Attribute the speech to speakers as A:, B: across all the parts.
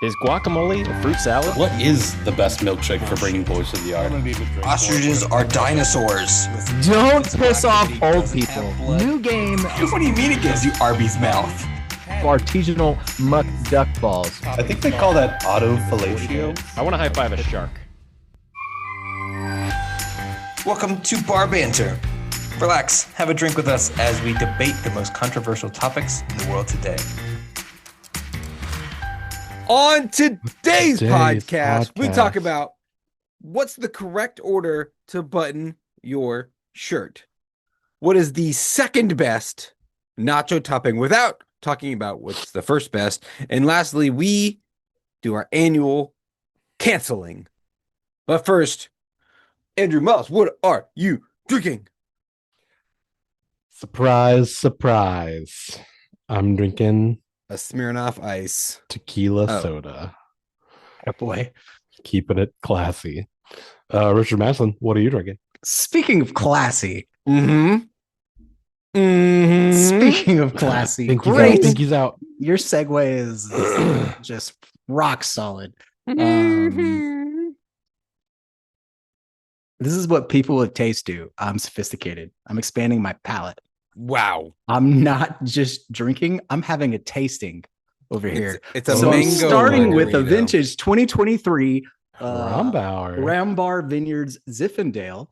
A: Is guacamole a fruit salad?
B: What is the best milkshake for bringing boys to the yard?
C: Ostriches are dinosaurs.
D: Don't piss off old people. New game.
C: What do you mean it gives you Arby's mouth?
D: Artisanal muck duck balls.
B: I think they call that autofellatio.
A: I want to high five a shark.
C: Welcome to Bar Banter. Relax, have a drink with us as we debate the most controversial topics in the world today.
E: On today's podcast, we talk about what's the correct order to button your shirt. What is the second best nacho topping without talking about what's the first best. And lastly, we do our annual canceling. But first, Andrew Mullis, what are you drinking?
B: Surprise, surprise. I'm drinking
E: A Smirnoff Ice.
B: tequila soda.
D: Oh boy.
B: Keeping it classy. Richard Mattison, what are you drinking?
D: Speaking of classy.
E: Mm-hmm.
D: Speaking of classy.
B: I think he's out.
D: Your segue is just rock solid. This is what people with taste do. I'm sophisticated. I'm expanding my palate.
E: Wow.
D: I'm not just drinking. I'm having a tasting over here.
E: It's a
D: So I'm
E: mango
D: starting with a
E: margarita.
D: vintage 2023
B: Rombauer.
D: Rambar Vineyards Zinfandel,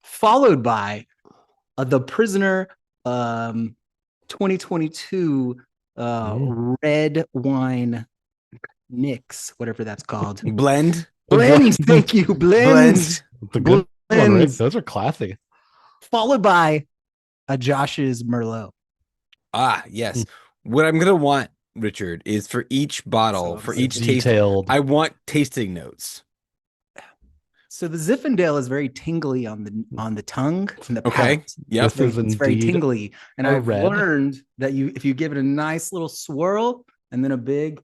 D: followed by the Prisoner 2022 red wine mix, whatever that's called.
E: Blend.
D: Blend, thank you, blend.
E: Blend.
B: It's a good one, right?
D: Blends.
B: Those are classy.
D: Followed by a Josh's Merlot.
E: Ah, yes. What I'm gonna want, Richard, is for each bottle,
D: So
E: for
D: it's
E: each taste,
B: Detailed.
E: I want tasting notes.
D: So the Zinfandel is very tingly on the tongue and the
E: Okay.
D: palate.
E: Yep.
B: This is
D: It's very
B: indeed
D: tingly, and
B: a
D: I've
B: red.
D: learned that if you give it a nice little swirl and then a big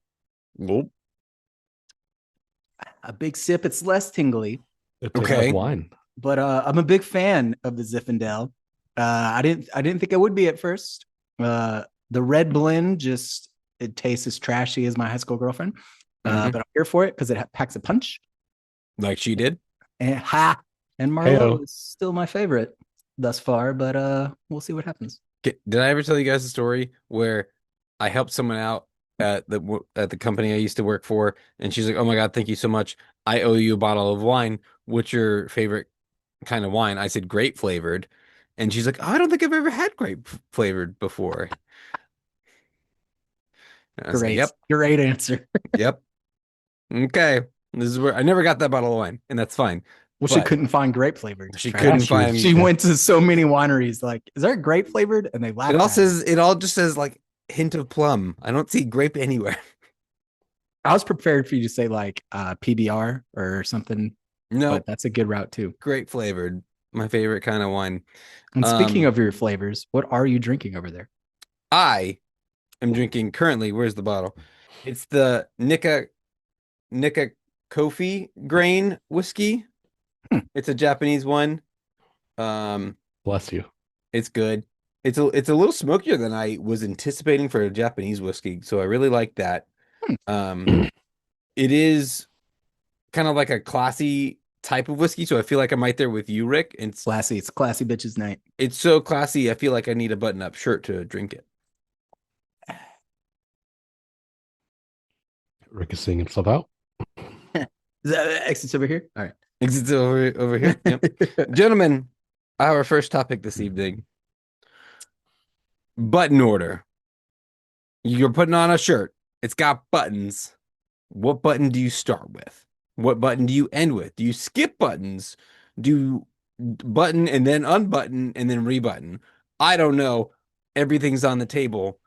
D: sip, it's less tingly.
B: It tastes
E: Okay.
B: like wine.
D: But I'm a big fan of the Zinfandel. I didn't think I would be at first. The red blend it tastes as trashy as my high school girlfriend.
E: Mhm.
D: But I'm here for it because it packs a punch.
E: Like she did.
D: And Merlot
B: Heyo.
D: is still my favorite thus far. But we'll see what happens.
E: Did I ever tell you guys a story where I helped someone out at the company I used to work for, and she's like, "Oh my God, thank you so much. I owe you a bottle of wine. What's your favorite kind of wine?" I said grape flavored, and she's like, "Oh, I don't think I've ever had grape flavored before." And I was like,
D: Great,
E: "Yep,
D: great answer.
E: yep, okay." This is where I never got that bottle of wine, and that's fine.
D: Well, she
E: But
D: couldn't find grape flavored.
E: She
D: Trash.
E: couldn't find.
D: She went to so many wineries. Like, is there grape flavored? And they laughed.
E: It all
D: at her.
E: says. It all just says like hint of plum. I don't see grape anywhere.
D: I was prepared for you to say like PBR or something.
E: No,
D: But that's a good route too.
E: grape flavored. My favorite kind of wine.
D: And speaking of your flavors, what are you drinking over there?
E: I am drinking currently. Where's the bottle? It's the Nika Kofi grain whiskey. It's a Japanese one.
B: Bless you.
E: It's good. It's a little smokier than I was anticipating for a Japanese whiskey, so I really like that. It is kind of like a classy type of whiskey, so I feel like I'm right there with you, Rick. And
D: Classy. It's classy bitches night.
E: it's so classy. I feel like I need a button-up shirt to drink it.
B: Rick is seeing himself out.
D: Is that exits over here? All right.
E: Exits over here. Yep. Gentlemen, our first topic this evening. Button order. You're putting on a shirt. It's got buttons. What button do you start with? What button do you end with? Do you skip buttons? Do you button and then unbutton and then rebutton? I don't know. Everything's on the table.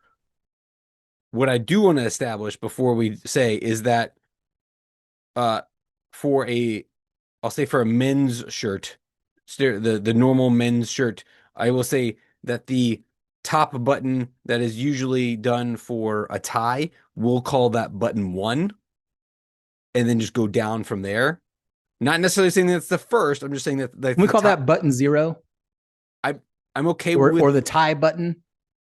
E: What I do want to establish before we say is that for a men's shirt, the normal men's shirt, I will say that the top button that is usually done for a tie, we'll call that button 1, and then just go down from there. Not necessarily saying that's the first. I'm just saying that
D: Can we call that button 0?
E: I'm okay
D: Or
E: with
D: the tie button?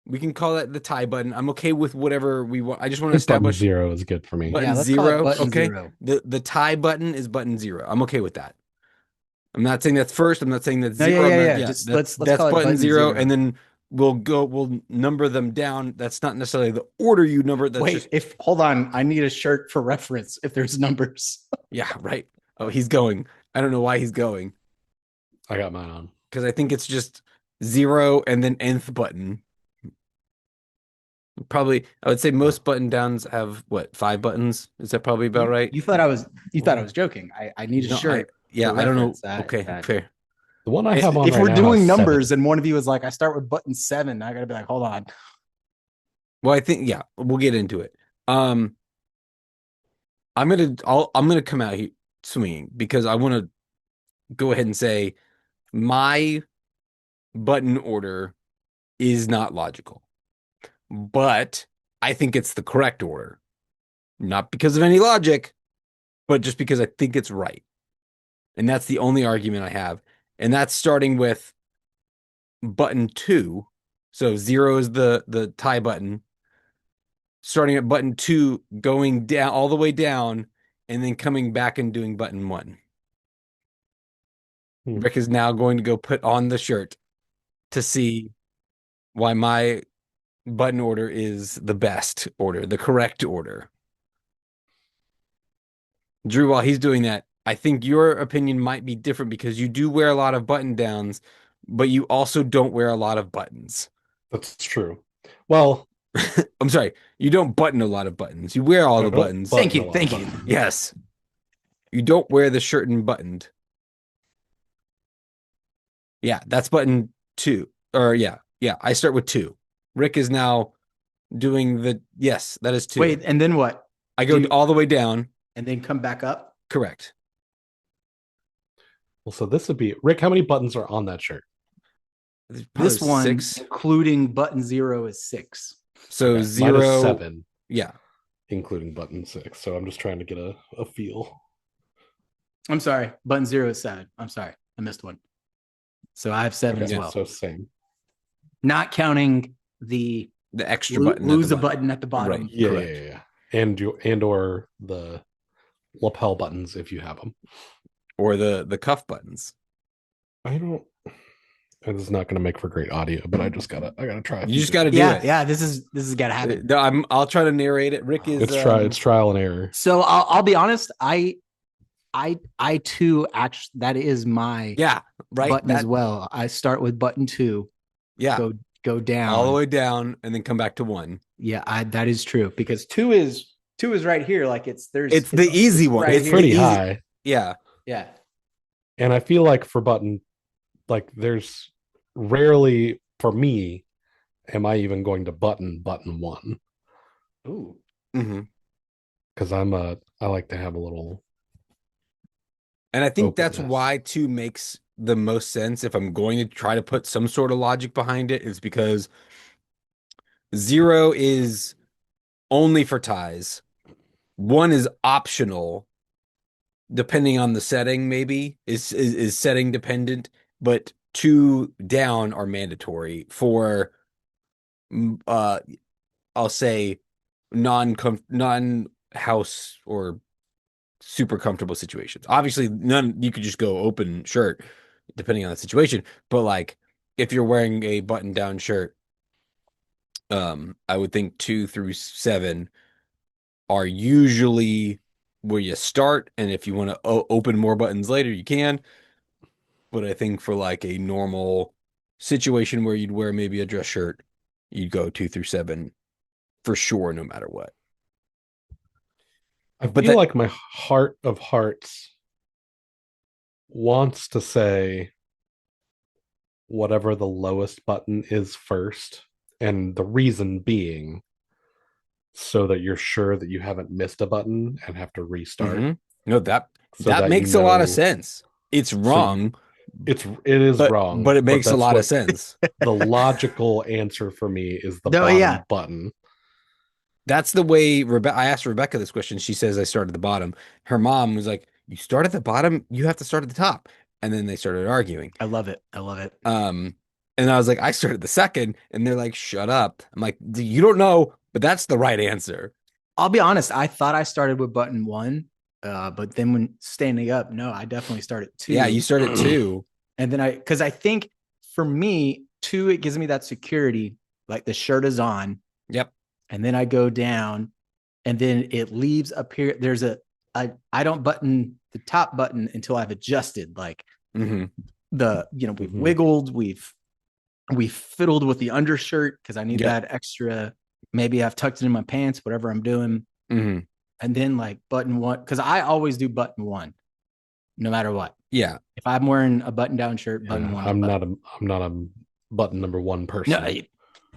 E: We can call that the tie button. I'm okay with whatever we want. I just want to
B: I think button
E: establish
B: 0 is good for me.
E: button
D: let's call it
E: 0.
D: button
E: Okay.
D: 0.
E: The tie button is button 0. I'm okay with that. I'm not saying that's first. I'm not saying that's
D: No,
E: 0.
D: yeah.
E: Just
D: Let's
E: that's
D: call it
E: button
D: button
E: 0,
D: 0.
E: and then we'll number them down. That's not necessarily the order you number. That's
D: Wait,
E: just
D: hold on. I need a shirt for reference if there's numbers.
E: yeah, right. Oh, he's going. I don't know why he's going.
B: I got mine on.
E: Because I think it's just 0 and then nth button. Probably, I would say most button downs have what, 5 buttons? Is that probably about right?
D: You thought I was joking. I need a
E: No,
D: shirt.
E: Yeah,
D: for
E: I don't know.
D: reference.
E: Okay, fair.
B: The one I have on
D: If
B: right
D: we're
B: now
D: doing
B: has
D: numbers
B: 7.
D: and one of you is like, I start with button 7, I gotta be like, hold on.
E: Well, I think we'll get into it. I'm gonna come out here swinging because I want to go ahead and say my button order is not logical, but I think it's the correct order, not because of any logic, but just because I think it's right, and that's the only argument I have, and that's starting with button 2. So 0 is the tie button. Starting at button 2, going down all the way down, and then coming back and doing button 1. Rick is now going to go put on the shirt to see why my button order is the best order, the correct order. Drew, while he's doing that, I think your opinion might be different because you do wear a lot of button downs, but you also don't wear a lot of buttons.
B: That's true. Well,
E: I'm sorry, you don't button a lot of buttons. You wear all the buttons.
D: Thank you.
E: Yes. You don't wear the shirt and buttoned. Yeah, that's button 2. Or yeah, I start with 2. Rick is now doing yes, that is 2.
D: Wait, and then what?
E: I go all the way down.
D: And then come back up?
E: Correct.
B: Well, so this would be Rick. How many buttons are on that shirt?
D: This one,
E: 6.
D: including button 0, is 6.
E: So
B: Okay,
E: 0
B: mine is 7.
E: Yeah.
B: Including button 6. So I'm just trying to get a feel.
D: I'm sorry. Button 0 is 7. I'm sorry. I missed one. So I have 7 as well.
B: So same.
D: Not counting the
E: extra button.
D: Lose a button at the bottom.
B: Right. Yeah. And or the lapel buttons if you have them.
E: Or the cuff buttons.
B: I don't. This is not going to make for great audio, but I gotta try.
E: You just gotta do it.
D: Yeah. This is gotta happen.
E: I'll try to narrate it. Rick is
B: It's trial and error.
D: So I'll be honest. I too actually that is my button as well. I start with button 2.
E: Yeah.
D: Go down
E: all the way down and then come back to 1.
D: Yeah, that is true because 2 is right here. Like it's the
E: easy one.
D: Right
B: It's pretty high.
E: Yeah.
D: Yeah.
B: And I feel like for button, like there's rarely for me, am I even going to button 1?
D: Ooh.
E: Mm-hmm.
B: Because I like to have a little.
E: And I think
B: openness.
E: that's why 2 makes the most sense if I'm going to try to put some sort of logic behind it, is because 0 is only for ties. 1 is optional, depending on the setting, maybe is setting dependent, but 2 down are mandatory for I'll say non-house or super comfortable situations. Obviously, you could just go open shirt depending on the situation, but like if you're wearing a button down shirt, I would think 2 through 7 are usually where you start, and if you want to open more buttons later, you can. But I think for like a normal situation where you'd wear maybe a dress shirt, you'd go 2 through 7 for sure, no matter what.
B: I feel like my heart of hearts wants to say whatever the lowest button is first, and the reason being so that you're sure that you haven't missed a button and have to restart.
E: Mm-hmm. No, that makes a lot of sense. It's wrong.
B: It is wrong,
E: but it makes a lot of sense.
B: The logical answer for me is the bottom button.
E: That's the way I asked Rebecca this question. She says I started at the bottom. Her mom was like, "You start at the bottom, you have to start at the top." And then they started arguing.
D: I love it.
E: And I was like, I started the second, and they're like, shut up. I'm like, you don't know, but that's the right answer.
D: I'll be honest. I thought I started with button 1, but then when standing up, no, I definitely started 2.
E: Yeah, you started 2.
D: And then because I think for me, 2, it gives me that security, like the shirt is on.
E: Yep.
D: And then I go down, and then it leaves up here. There's I don't button the top button until I've adjusted, like we've wiggled, we've fiddled with the undershirt because I need that extra. Maybe I've tucked it in my pants, whatever I'm doing.
E: Mm-hmm.
D: And then like button 1, because I always do button 1, no matter what.
E: Yeah.
D: If I'm wearing a button down shirt, button 1.
B: I'm not a button number 1 person.
D: No,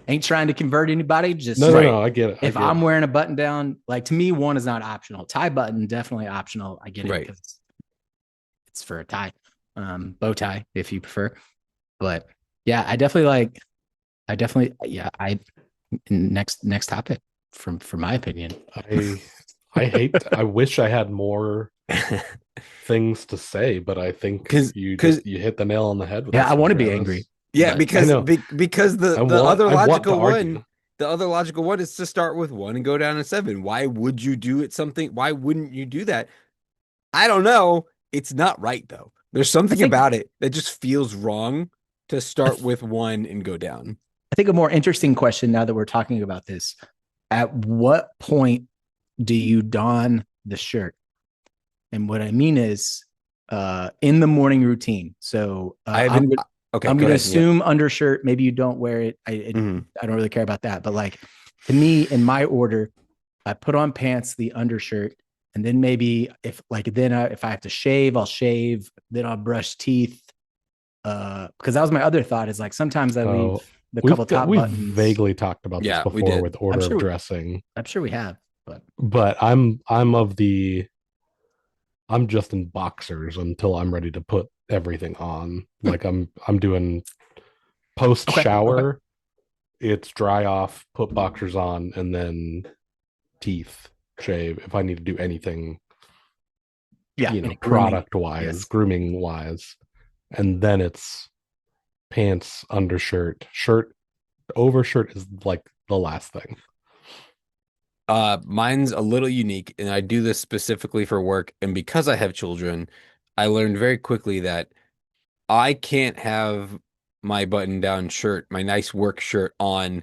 D: ain't trying to convert anybody. Just
B: no, I get it.
D: If I'm wearing a button down, like to me, 1 is not optional. Tie button definitely optional. I get it because it's for a tie, bow tie if you prefer. But yeah, I next topic from my opinion.
B: I wish I had more things to say, but I think you hit the nail on the head with
D: I want to be angry.
E: Yeah, because the other logical one is to start with 1 and go down to 7. Why would you do it something? Why wouldn't you do that? I don't know. It's not right though. There's something about it that just feels wrong to start with 1 and go down.
D: I think a more interesting question now that we're talking about this, at what point do you don the shirt? And what I mean is in the morning routine. So I'm going to assume undershirt. Maybe you don't wear it. I don't really care about that. But like to me, in my order, I put on pants, the undershirt, and then maybe if I have to shave, I'll shave. Then I'll brush teeth. Because that was my other thought. Is like sometimes I leave the couple top buttons.
B: We've vaguely talked about this before with order of dressing.
D: I'm sure we have,
B: but I'm just in boxers until I'm ready to put everything on. Like I'm doing post shower. It's dry off, put boxers on, and then teeth, shave if I need to do anything. Product wise, grooming wise, and then it's pants, undershirt, shirt, overshirt is like the last thing.
E: Mine's a little unique, and I do this specifically for work. And because I have children, I learned very quickly that I can't have my button-down shirt, my nice work shirt on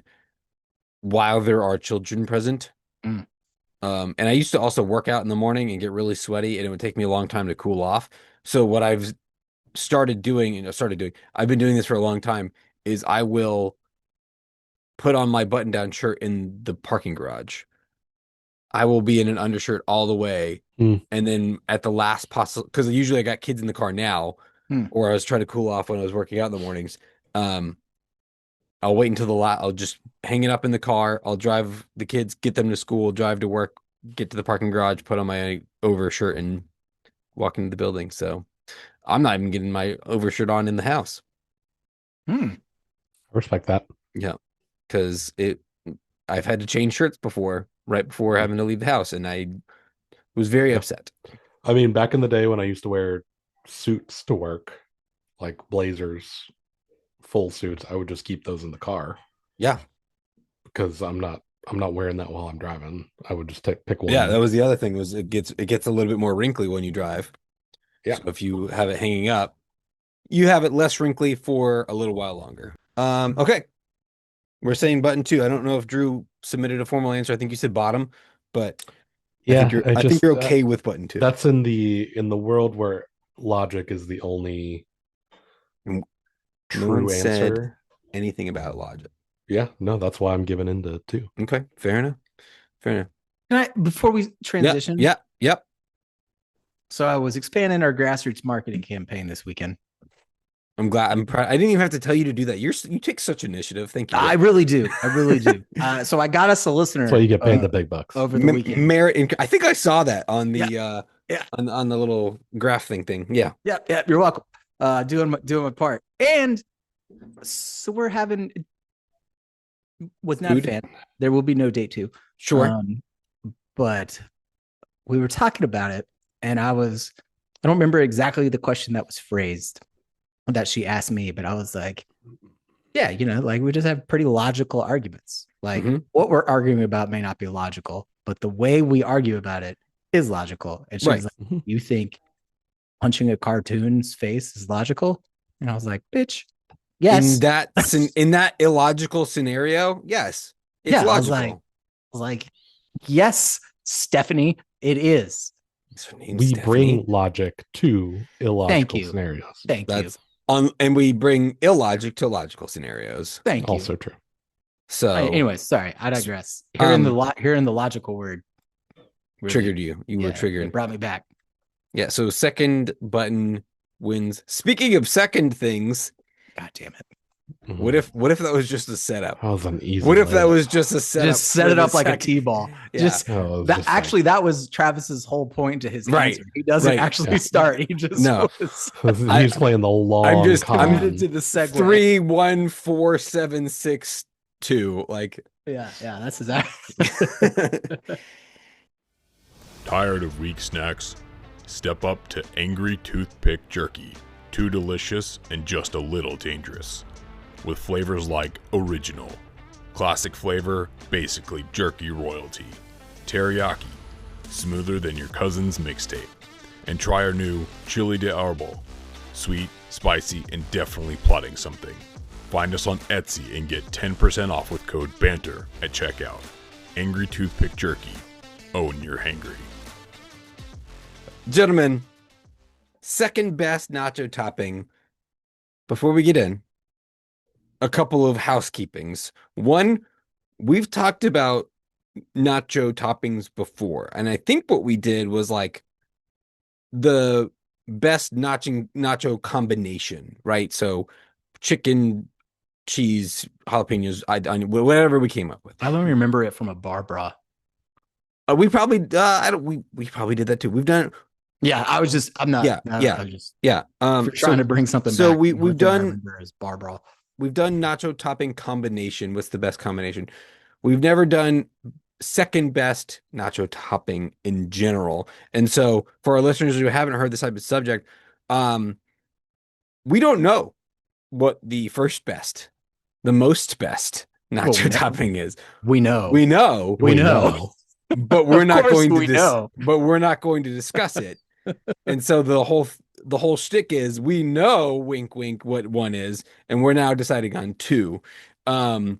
E: while there are children present. And I used to also work out in the morning and get really sweaty, and it would take me a long time to cool off. So what I've I've been doing this for a long time, is I will put on my button-down shirt in the parking garage. I will be in an undershirt all the way. And then at the last possible, because usually I got kids in the car now, or I was trying to cool off when I was working out in the mornings. I'll wait until I'll just hang it up in the car. I'll drive the kids, get them to school, drive to work, get to the parking garage, put on my overshirt, and walk into the building. So I'm not even getting my overshirt on in the house.
B: I respect that.
E: Yeah, because I've had to change shirts before, right before having to leave the house, and I was very upset.
B: I mean, back in the day when I used to wear suits to work, like blazers, full suits, I would just keep those in the car.
E: Yeah,
B: because I'm not wearing that while I'm driving. I would just pick one.
E: Yeah, that was the other thing, was it gets a little bit more wrinkly when you drive. Yeah, so if you have it hanging up, you have it less wrinkly for a little while longer. Okay. We're saying button 2. I don't know if Drew submitted a formal answer. I think you said bottom, but I think you're okay with button 2.
B: That's in the world where logic is the only true answer.
E: Anything about logic?
B: Yeah, no, that's why I'm giving into 2.
E: Okay, fair enough. Can
D: I, before we transition?
E: Yep.
D: So I was expanding our grassroots marketing campaign this weekend.
E: I'm glad. I'm proud. I didn't even have to tell you to do that. You take such initiative. Thank you.
D: I really do. So I got us a listener.
B: That's why you get paid the big bucks
D: over the weekend.
E: Merit. I think I saw that on the on the little graph thing. Yeah.
D: You're welcome. Doing my part. And so we're having. Was not a fan. There will be no date 2.
E: Sure.
D: But we were talking about it, and I don't remember exactly the question that was phrased that she asked me, but I was like, Yeah, like we just have pretty logical arguments. Like
E: Mhm.
D: what we're arguing about may not be logical, but the way we argue about it is logical. And she was
E: Right.
D: like, "You think punching a cartoon's face is logical?" And I was like, "Bitch, yes."
E: In that illogical scenario, yes, it's
D: Yeah,
E: logical.
D: I was like, "Yes, Stephanie, it is."
E: Thanks for naming
B: We
E: Stephanie.
B: bring logic to illogical
D: you.
B: scenarios.
D: Thank you.
E: That's and we bring illogic to logical scenarios.
D: Thank you.
B: Also true.
E: So
D: Anyways, sorry, I digress. Hearing the logical word really
E: triggered you. You were triggered.
D: It brought me back.
E: Yeah. So second button wins. Speaking of second things,
D: God damn it.
E: what if that was just a setup?
B: That was an easy.
E: What if that
B: layup.
E: was just a setup?
D: Just set
E: for
D: it
E: the
D: up like a
E: second-
D: T-ball.
E: Yeah.
D: Just
B: Oh, it was
D: that
B: just
D: actually that was Travis's whole point to his
E: Right.
D: answer. He doesn't
E: Right.
D: actually
B: Yeah.
D: start. He just
E: No.
D: was
B: He's playing the long
E: I'm
B: con.
D: into the segue.
E: 3, 1, 4, 7, 6, 2. Like
D: Yeah, that's exactly.
F: Tired of weak snacks? Step up to Angry Toothpick Jerky. Too delicious and just a little dangerous. With flavors like original, classic flavor, basically jerky royalty, teriyaki, smoother than your cousin's mixtape, and try our new chili de arbol, sweet, spicy, and definitely plotting something. Find us on Etsy and get 10% off with code BANTER at checkout. Angry Toothpick Jerky. Own your hangry.
E: gentlemen, second best nacho topping. Before we get in, a couple of housekeepings. One, we've talked about nacho toppings before, and I think what we did was like the best nacho combination, right? So chicken, cheese, jalapenos, onion, whatever we came up with.
D: I don't remember it from a Barbara.
E: We probably we probably did that too. We've done
D: Yeah, I'm not.
E: Yeah,
D: no,
E: yeah.
D: I'm just
E: yeah.
D: if you're trying to bring something
E: so
D: back.
E: we've
D: the only thing I
E: done-
D: remember is Barbara.
E: We've done nacho topping combination. What's the best combination? We've never done second best nacho topping in general. And so for our listeners who haven't heard this type of subject, we don't know what the first best, the most best nacho
D: we know.
E: topping is.
D: We know.
E: We know,
D: We know.
E: but we're
D: Of
E: not
D: course
E: going to
D: we know.
E: but we're not going to discuss it. And so the whole shtick is we know, wink wink, what one is, and we're now deciding on two. And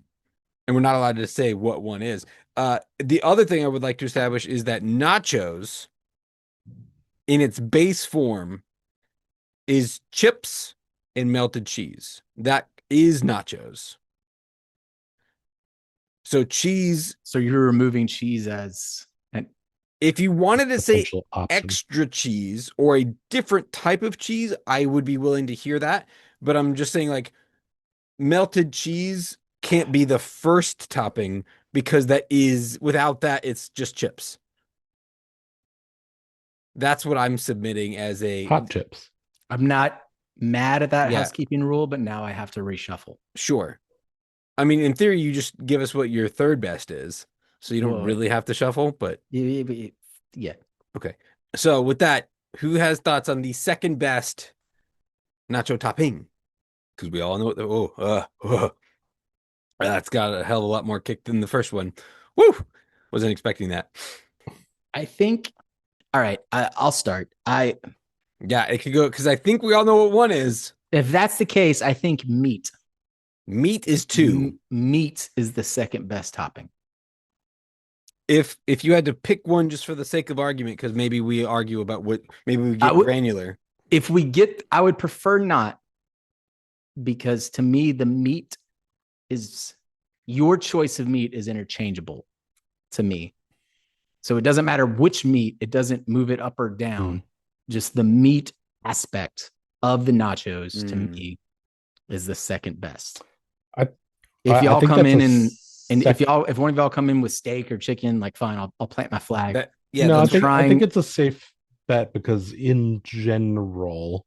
E: we're not allowed to say what one is. The other thing I would like to establish is that nachos in its base form is chips and melted cheese. That is nachos. So cheese,
D: So you're removing cheese as
E: if you wanted to say
B: Potential option.
E: extra cheese or a different type of cheese, I would be willing to hear that. But I'm just saying, like, melted cheese can't be the first topping because without that, it's just chips. That's what I'm submitting as a
B: Hot chips.
D: I'm not mad at that
E: Yeah.
D: housekeeping rule, but now I have to reshuffle.
E: Sure. I mean, in theory, you just give us what your third best is. So you don't
D: Well,
E: really have to shuffle, but
D: Yeah.
E: okay. So with that, who has thoughts on the second best nacho topping? Because we all know that's got a hell of a lot more kick than the first one. Woo! Wasn't expecting that.
D: I think. All right, I'll start.
E: Yeah, it could go because I think we all know what one is.
D: If that's the case, I think meat.
E: Meat is two.
D: Meat is the second best topping.
E: If you had to pick one just for the sake of argument, because maybe we argue about maybe we
D: I
E: get
D: would-
E: granular.
D: I would prefer not, because to me, the meat is your choice of meat is interchangeable to me. So it doesn't matter which meat, it doesn't move it up or down. Just the meat aspect of the nachos to me is the second best. If y'all come in and if one of y'all come in with steak or chicken, like fine, I'll plant my flag.
E: No,
B: I
E: that's
B: think it's a safe bet because in general,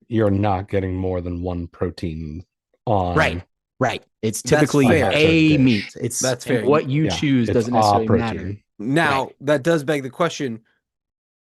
B: you're not getting more than one protein on.
D: Right. It's
E: That's
D: typically
E: fair.
D: a
B: Dish.
D: meat.
E: That's fair.
D: What you
B: Yeah,
D: choose
B: it's
D: doesn't
B: a
D: necessarily
B: protein.
D: matter.
E: Now that does beg the question: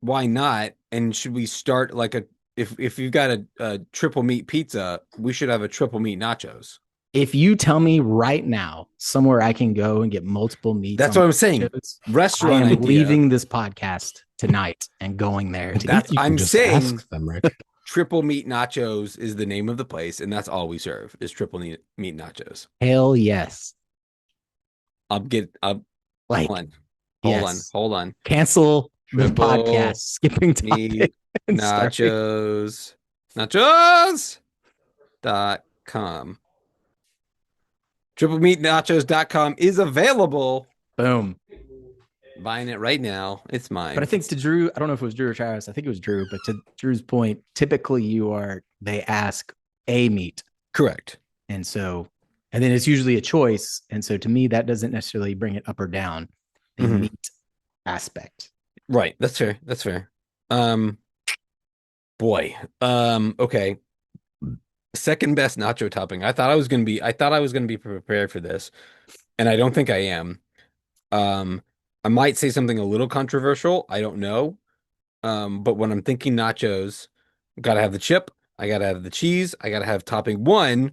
E: why not? And should we start like if you've got a triple meat pizza, we should have a triple meat nachos.
D: If you tell me right now somewhere I can go and get multiple meats,
E: That's what I'm saying.
D: nachos, I
E: Restaurant
D: am
E: idea.
D: leaving this podcast tonight and going there. to
E: That's
D: eat.
B: You can
E: I'm
B: just
E: saying.
B: ask them, Rick.
E: Triple meat nachos is the name of the place, and that's all we serve is triple meat nachos.
D: Hell yes.
E: Like, hold on.
D: Cancel the
E: Triple
D: podcast. Skipping topic.
E: Meat
D: and starting-
E: nachos.com. TripleMeatNachos.com is available.
D: Boom.
E: Buying it right now. It's mine.
D: But I think to Drew, I don't know if it was Drew or Travis. I think it was Drew. But to Drew's point, typically they ask a meat.
E: Correct.
D: And then it's usually a choice. And so to me, that doesn't necessarily bring it up or down the meat aspect.
E: Right. That's fair. Okay. Second best nacho topping. I thought I was gonna be prepared for this, and I don't think I am. I might say something a little controversial. I don't know. But when I'm thinking nachos, gotta have the chip, I gotta have the cheese, I gotta have topping 1,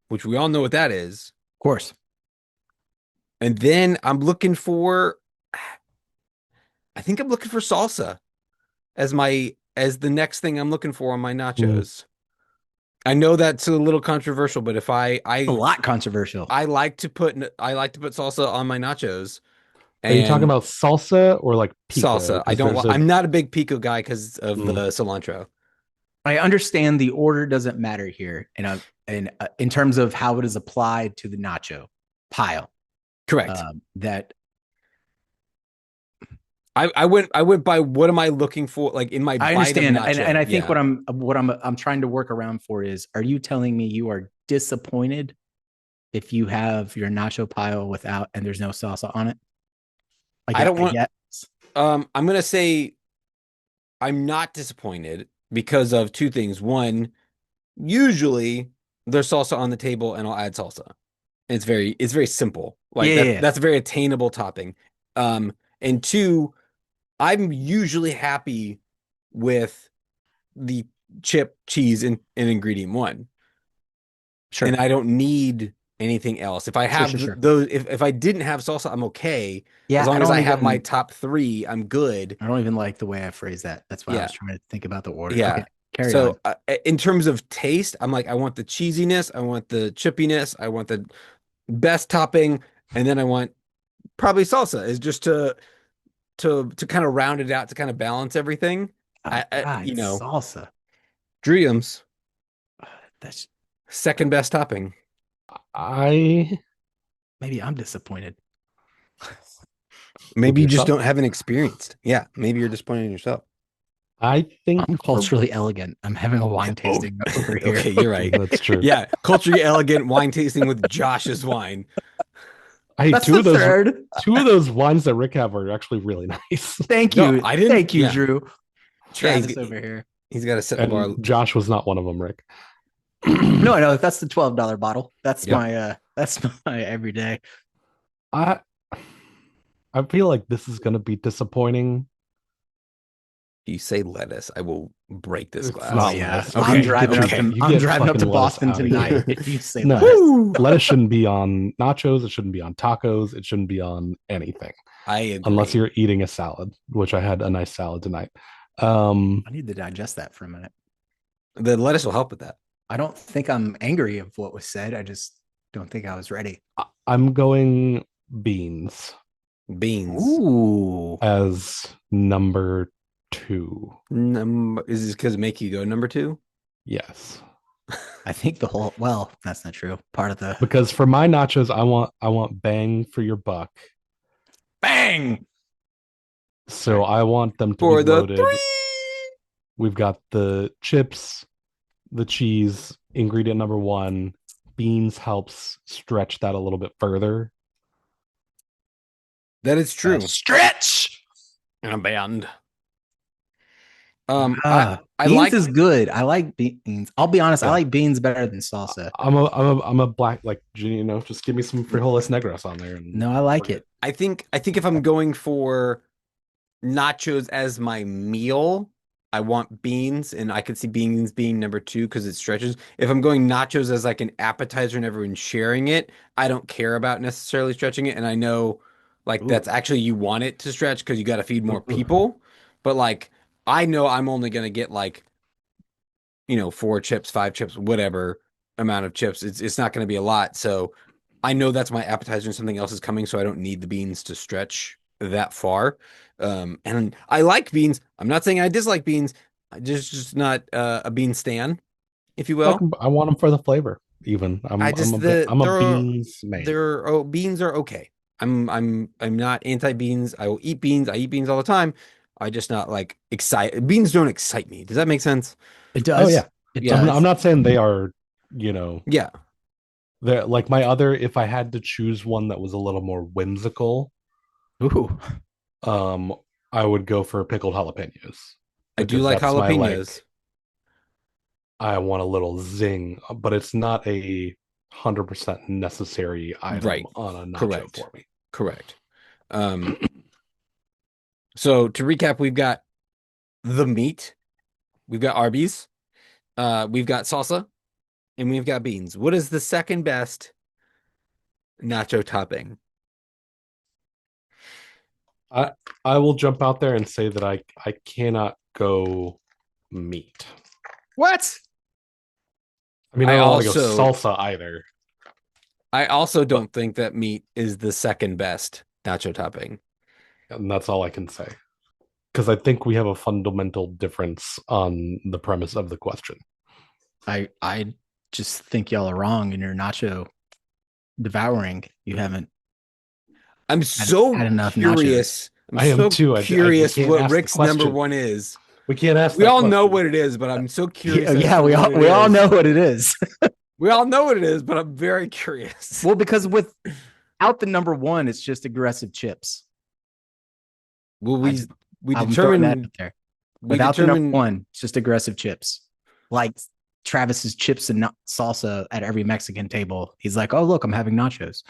E: which we all know what that is.
D: Of course.
E: And then I think I'm looking for salsa as the next thing I'm looking for on my nachos. I know that's a little controversial, but if a
D: lot controversial.
E: I like to put salsa on my nachos.
B: Are you talking about salsa or like pico?
E: Salsa? I'm not a big pico guy because of the cilantro.
D: I understand the order doesn't matter here, in terms of how it is applied to the nacho pile.
E: Correct.
D: That
E: I went by what am I looking for, like in my.
D: I understand,
E: bite of nacho.
D: and I think what I'm trying to work around for is: are you telling me you are disappointed if you have your nacho pile without and there's no salsa on it?
E: I don't want. I'm gonna say I'm not disappointed because of two things. One, usually there's salsa on the table, and I'll add salsa. It's very simple. Like that's a very attainable topping. And two, I'm usually happy with the chip, cheese, and ingredient 1.
D: Sure.
E: And I don't need anything else. If I have those, if I didn't have salsa, I'm okay.
D: Yeah,
E: as long as I have my top 3, I'm good.
D: I don't even like the way I phrase that. That's why I was trying to think about the order.
E: Yeah.
D: Okay, carry on.
E: In terms of taste, I'm like, I want the cheesiness, I want the chippiness, I want the best topping, and then I want probably salsa is just to kind of round it out, to kind of balance everything.
D: Salsa.
E: Dreams.
D: That's
E: second best topping.
D: Maybe I'm disappointed.
E: Maybe you just haven't experienced. Yeah, maybe you're disappointed in yourself.
B: I think
D: I'm culturally elegant. I'm having a wine tasting over here.
E: Okay, you're right.
B: That's true.
E: Yeah, culturally elegant wine tasting with Josh's wine.
D: That's two of
B: those wines that Rick have are actually really nice.
D: Thank you.
E: No, I didn't.
D: Thank you, Drew. Travis
E: Yeah,
D: over here.
E: He's got to set the bar.
B: Josh was not one of them, Rick.
D: No, I know that's the $12 bottle. That's my everyday.
B: I feel like this is going to be disappointing.
E: You say lettuce, I will break this glass.
B: not
D: lettuce.
B: Okay.
D: I'm driving
B: You get
D: up to
B: fucking
D: Boston
B: lettuce out of
D: tonight.
B: here.
D: If you say
B: No,
D: lettuce.
B: lettuce shouldn't be on nachos. It shouldn't be on tacos. It shouldn't be on anything.
E: I agree.
B: Unless you're eating a salad, which I had a nice salad tonight.
D: I need to digest that for a minute.
E: The lettuce will help with that.
D: I don't think I'm angry of what was said. I just don't think I was ready.
B: I'm going beans.
E: Beans.
D: Ooh.
B: As number 2.
E: Is this because it make you go number 2?
B: Yes.
D: I think that's not true. Part of the
B: Because for my nachos, I want bang for your buck.
D: bang.
B: So I want them to
E: For
B: be
E: the
B: loaded.
E: 3.
B: We've got the chips, the cheese, ingredient number 1. Beans helps stretch that a little bit further.
E: That is true.
D: Stretch.
E: And a band.
D: Beans
E: like
D: is good. I like beans. I'll be honest. I like beans better than salsa.
B: I'm a black, like, just give me some frijoles negros on there.
D: No, I like it.
E: I think if I'm going for nachos as my meal, I want beans, and I could see beans being number 2 because it stretches. If I'm going nachos as like an appetizer and everyone's sharing it, I don't care about necessarily stretching it. And I know like that's actually you want it to stretch because you got to feed more people. But like I know I'm only gonna get like 4 chips, 5 chips, whatever amount of chips. It's not gonna be a lot. So I know that's my appetizer and something else is coming, so I don't need the beans to stretch that far. And I like beans. I'm not saying I dislike beans. I just not a bean stan, if you will.
B: I want them for the flavor. Even I'm a beans man.
E: Beans are okay. I'm not anti beans. I will eat beans. I eat beans all the time. I just not like excited. Beans don't excite me. Does that make sense?
D: It does.
B: Oh yeah.
D: It
E: Yeah.
D: does.
B: I'm not saying they are,
E: Yeah.
B: they're like my other. If I had to choose one that was a little more whimsical,
D: Ooh.
B: I would go for pickled jalapenos.
E: I do
B: because
E: like
B: that's my,
E: jalapenos.
B: I want a little zing, but it's not 100% necessary item on a nacho for me.
E: Correct. So to recap, we've got the meat, we've got Arby's, we've got salsa, and we've got beans. What is the second best nacho topping?
B: I will jump out there and say that I cannot go meat.
E: What?
B: I mean, I don't want to go salsa either.
E: I also don't think that meat is the second best nacho topping.
B: And that's all I can say. Because I think we have a fundamental difference on the premise of the question.
D: I just think y'all are wrong in your nacho devouring. You haven't.
E: I'm so
D: had enough
E: curious.
B: I am too.
E: Curious what Rick's number one is.
B: We can't ask.
E: We all know what it is, but I'm so curious.
D: Yeah, we all know what it is.
E: We all know what it is, but I'm very curious.
D: Well, because without the number one, it's just aggressive chips.
E: Well, we
D: I'm
E: determined
D: that up there. Without the number one, it's just aggressive chips. Like Travis's chips and salsa at every Mexican table. He's like, "Oh, look, I'm having nachos."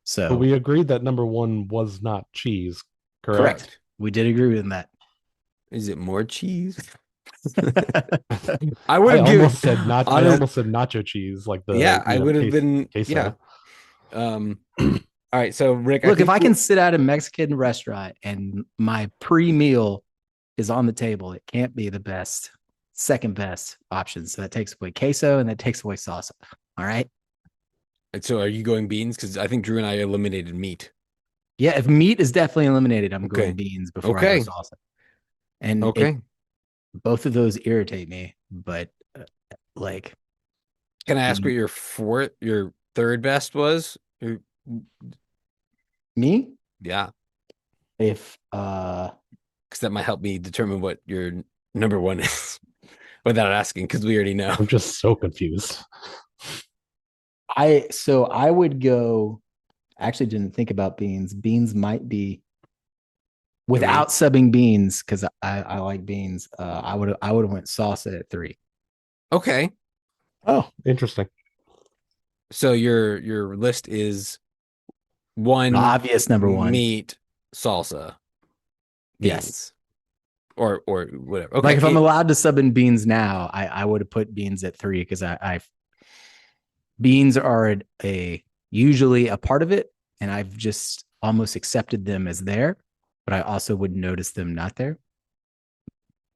D: So
B: but we agreed that number one was not cheese.
D: Correct. We did agree with that.
E: Is it more cheese?
B: I almost said nacho cheese, like the
E: I would have been
B: queso.
E: Yeah. All right, so Rick,
D: look, if I can sit at a Mexican restaurant and my pre-meal is on the table, it can't be the best, second best option. So that takes away queso and that takes away salsa. All right.
E: And so are you going beans? Because I think Drew and I eliminated meat.
D: Yeah, if meat is definitely eliminated, I'm going beans before I go salsa. And both of those irritate me, but like,
E: can I ask what your third best was?
D: Me?
E: Yeah.
D: If
E: because that might help me determine what your number one is without asking, because we already know.
B: I'm just so confused.
D: I would go. I actually didn't think about beans. Beans might be without subbing beans because I like beans. I would have went salsa at 3.
E: Okay.
B: Oh, interesting.
E: So your list is one
D: obvious number one
E: meat, salsa, beans.
D: Yes,
E: or whatever. Okay.
D: Like if I'm allowed to sub in beans now, I would have put beans at 3 because I beans are usually a part of it, and I've just almost accepted them as there, but I also would notice them not there.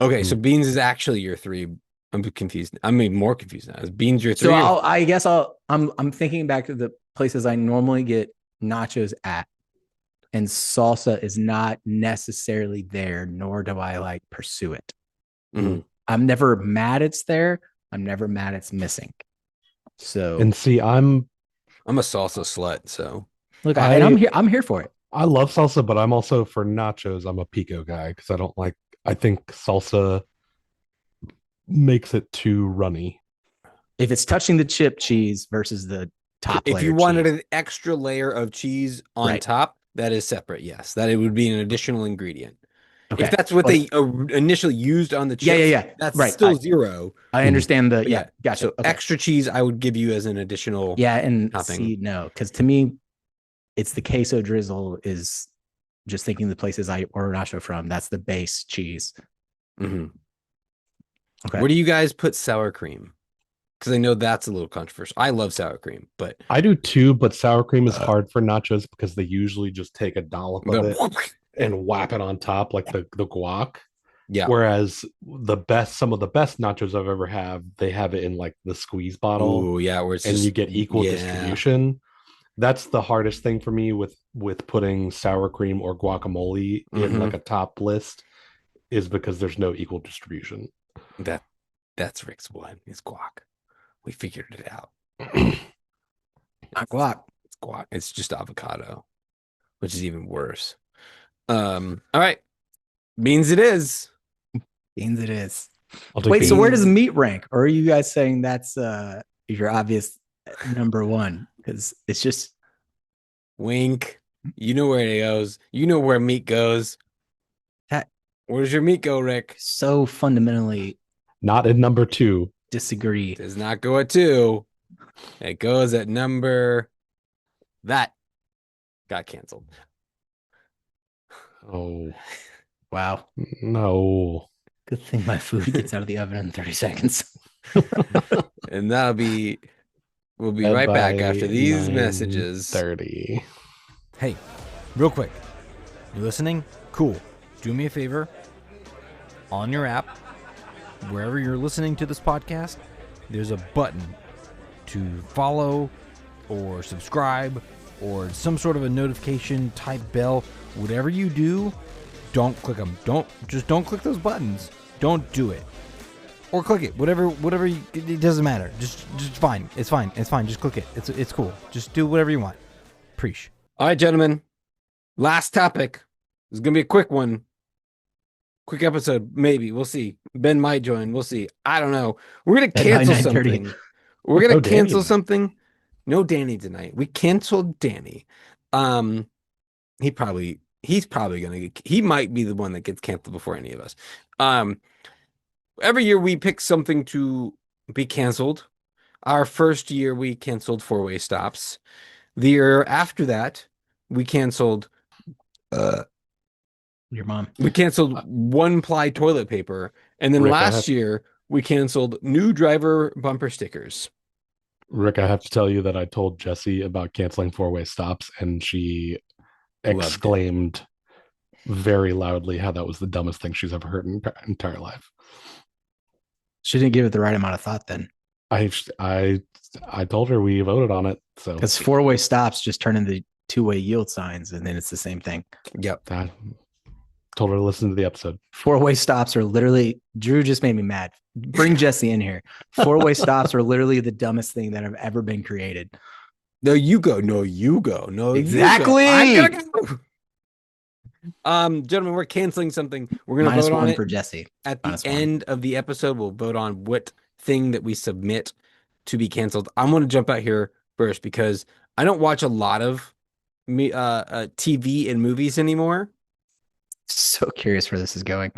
E: Okay, so beans is actually your 3. I'm confused. I'm even more confused now. Is beans your 3?
D: So I guess I'm thinking back to the places I normally get nachos at, and salsa is not necessarily there, nor do I like pursue it.
E: Mm-hmm.
D: I'm never mad it's there. I'm never mad it's missing. So
B: and see, I'm
E: a salsa slut. So
D: look, I'm here for it.
B: I love salsa, but I'm also for nachos. I'm a pico guy because I think salsa makes it too runny.
D: If it's touching the chip cheese versus the top layer,
E: if you wanted an extra layer of cheese on top, that is separate. Yes, that it would be an additional ingredient. Okay. If that's what they initially used on the chips, that's still 0.
D: I understand gotcha.
E: So extra cheese I would give you as an additional
D: and
E: topping.
D: See, no, because to me, it's the queso drizzle is just thinking the places I order nacho from. That's the base cheese.
E: Mm-hmm.
D: Okay.
E: Where do you guys put sour cream? Because I know that's a little controversial. I love sour cream, but
B: I do too, but sour cream is hard for nachos because they usually just take a dollop of it and whap it on top like the guac.
E: yeah.
B: Whereas some of the best nachos I've ever had, they have it in like the squeeze bottle.
E: Oh yeah, where it's
B: and
E: just,
B: you get equal distribution. That's the hardest thing for me with putting sour cream or guacamole in like a top list, is because there's no equal distribution.
E: That's Rick's one. It's guac. We figured it out.
D: Not guac.
E: It's guac. It's just avocado, which is even worse. All right. Beans it is.
D: Beans it is.
B: I'll take
D: Wait, so where
B: beans.
D: does meat rank? Or are you guys saying that's your obvious number one? Because it's just
E: Wink. You know where it goes. You know where meat goes.
D: That-
E: Where does your meat go, Rick?
D: so fundamentally
B: Not in number 2.
D: disagree.
E: Does not go at 2. It goes at number that got canceled.
B: Oh
D: Wow.
B: no.
D: Good thing my food gets out of the oven in 30 seconds.
E: And we'll be right back after these messages.
B: 30.
G: Hey, real quick. You listening? Cool. Do me a favor. On your app, wherever you're listening to this podcast, there's a button to follow or subscribe or some sort of a notification type bell. Whatever you do, don't click them. Don't click those buttons. Don't do it. Or click it. Whatever it doesn't matter. Just fine. It's fine. It's fine. Just click it. It's cool. Just do whatever you want. Preach.
E: All right, gentlemen. Last topic. It's going to be a quick one. Quick episode, maybe. We'll see. Ben might join. We'll see. I don't know. We're going to
D: Ben by
E: cancel
D: 9:30.
E: something. We're going
B: No
E: to
B: Danny
E: cancel
B: tonight.
E: something. No Danny tonight. We canceled Danny. He's probably going to he might be the one that gets canceled before any of us. Every year we pick something to be canceled. Our first year we canceled four-way stops. The year after that, we canceled
D: Your mom.
E: we canceled one-ply toilet paper, and then
B: Rick,
E: last year we canceled new driver bumper stickers.
B: Rick, I have to tell you that I told Jessie about canceling four-way stops, and she
E: Loved it.
B: exclaimed very loudly how that was the dumbest thing she's ever heard in her entire life.
D: She didn't give it the right amount of thought then.
B: I told her we voted on it, so
D: Because four-way stops just turn into two-way yield signs, and then it's the same thing.
E: Yep.
B: I told her to listen to the episode.
D: Four-way stops are literally, Drew just made me mad. Bring Jesse in here. Four-way stops are literally the dumbest thing that have ever been created.
E: No, you go. No, you go. No,
D: Exactly.
E: You go. I'm gonna go. Gentlemen, we're canceling something. We're gonna
D: Minus
E: vote on
D: one
E: it
D: for Jesse.
E: at the
D: minus one.
E: end of the episode. We'll vote on what thing that we submit to be canceled. I'm gonna jump out here first because I don't watch a lot of TV and movies anymore.
D: So curious where this is going.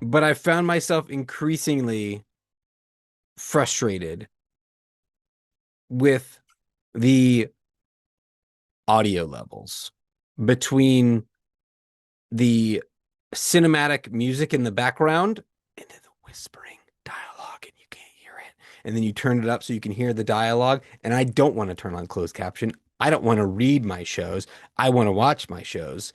E: But I found myself increasingly frustrated with the audio levels between the cinematic music in the background and then the whispering dialogue, and you can't hear it. And then you turn it up so you can hear the dialogue. And I don't want to turn on closed caption. I don't want to read my shows. I want to watch my shows.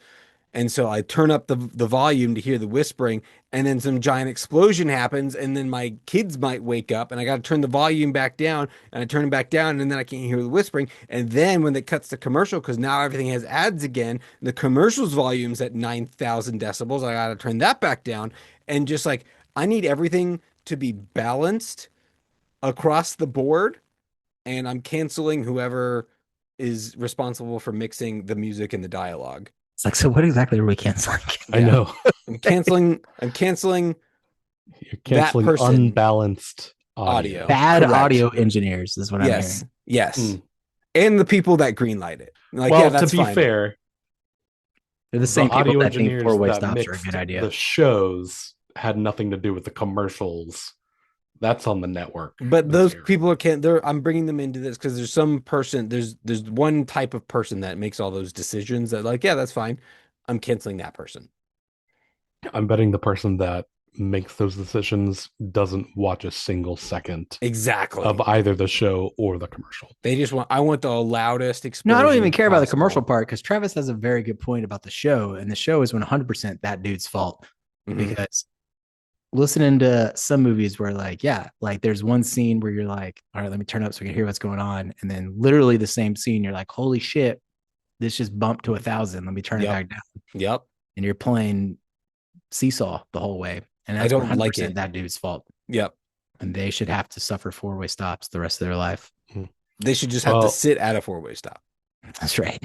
E: And so I turn up the volume to hear the whispering, and then some giant explosion happens, and then my kids might wake up, and I got to turn the volume back down, and I turn it back down, and then I can't hear the whispering. And then when it cuts to commercial, because now everything has ads again, the commercial's volume's at 9,000 decibels. I got to turn that back down. And just like, I need everything to be balanced across the board, and I'm canceling whoever is responsible for mixing the music and the dialogue.
D: It's like, so what exactly are we canceling?
B: I know
E: I'm canceling
B: you're canceling
E: person-
B: unbalanced
E: audio.
B: audio.
D: Bad
E: Correct.
D: audio engineers is what I'm
E: Yes.
D: hearing.
E: Yes.
B: Mm.
E: And the people that greenlight it. Like,
B: Well,
E: yeah, that's
B: to be
E: fine.
B: fair,
D: They're the same people
B: audio
D: that think
B: engineers
D: four-way
B: that
D: stops are a
B: mixed
D: good idea.
B: the shows had nothing to do with the commercials. That's on the network.
E: But those
B: material.
E: people I'm bringing them into this because there's some person, there's one type of person that makes all those decisions that, like, yeah, that's fine. I'm canceling that person.
B: I'm betting the person that makes those decisions doesn't watch a single second
E: Exactly.
B: of either the show or the commercial.
E: They just want, I want the loudest explosion.
D: No, I don't even care about the
E: possible.
D: commercial part because Travis has a very good point about the show, and the show is 100% that dude's fault
E: Mhm.
D: because listening to some movies where like there's one scene where you're like, all right, let me turn up so we can hear what's going on, and then literally the same scene you're like, holy shit, this just bumped to 1,000, let me turn it back down.
E: Yep.
D: And you're playing seesaw the whole way, and that's
E: I don't
D: 100%
E: like it.
D: that dude's fault,
E: Yep.
D: and they should have to suffer four-way stops the rest of their life.
E: They should just have to sit at a four-way stop.
D: That's right.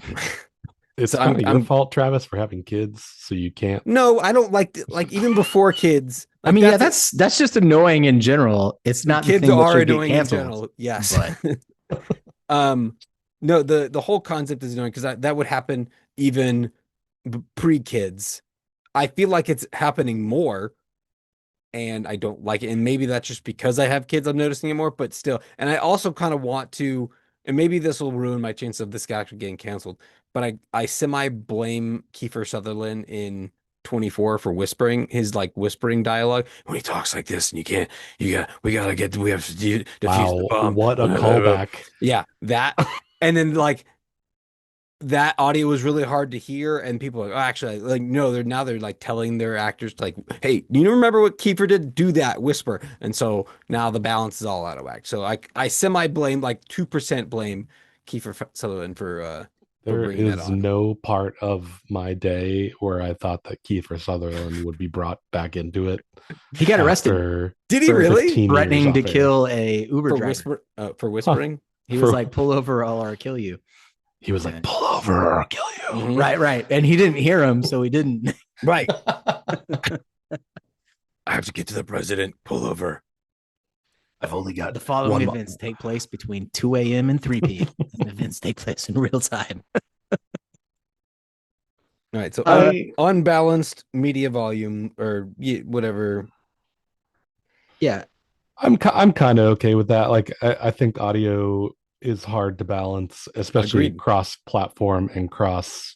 B: It's
E: So
B: kind of
E: I'm-
B: your fault, Travis, for having kids, so you can't.
E: No, I don't like even before kids.
D: I mean, that's just annoying in general. It's not the
E: kids
D: thing that
E: are
D: should get
E: annoying in
D: canceled.
E: general. Yes. No, the whole concept is annoying because that would happen even pre-kids. I feel like it's happening more, and I don't like it. And maybe that's just because I have kids, I'm noticing it more, but still. And I also kind of want to, and maybe this will ruin my chance of this guy actually getting canceled, but I semi-blame Kiefer Sutherland in 24 for whispering, his like whispering dialogue when he talks like this, and we have to defuse the bomb.
B: What a callback.
E: Yeah, that. And then like that audio was really hard to hear, and people are like, oh, actually, like, no, they're like telling their actors like, hey, do you remember what Kiefer did? Do that, whisper. And so now the balance is all out of whack. So I semi blame, like 2% blame Kiefer Sutherland for
B: There
E: bringing that
B: is
E: on.
B: no part of my day where I thought that Kiefer Sutherland would be brought back into it.
D: He got arrested.
B: after
E: Did he
B: for
E: really?
B: 15 years
D: Threatening to
B: off air.
D: kill a Uber driver.
E: For whispering?
D: He was like, pull over or I'll kill you.
B: He was like, pull over or I'll kill you.
E: Mhm.
D: Right. And he didn't hear him, so he didn't.
E: Right. I have to get to the president. Pull over.
B: I've only got
D: The following
B: one
D: events take place between 2 a.m. and 3 p.m. and events take place in real time.
E: All right. So
B: I-
E: unbalanced media volume or whatever.
D: Yeah.
B: I'm kind of okay with that. Like, I think audio is hard to balance, especially
E: Agreed.
B: cross-platform and cross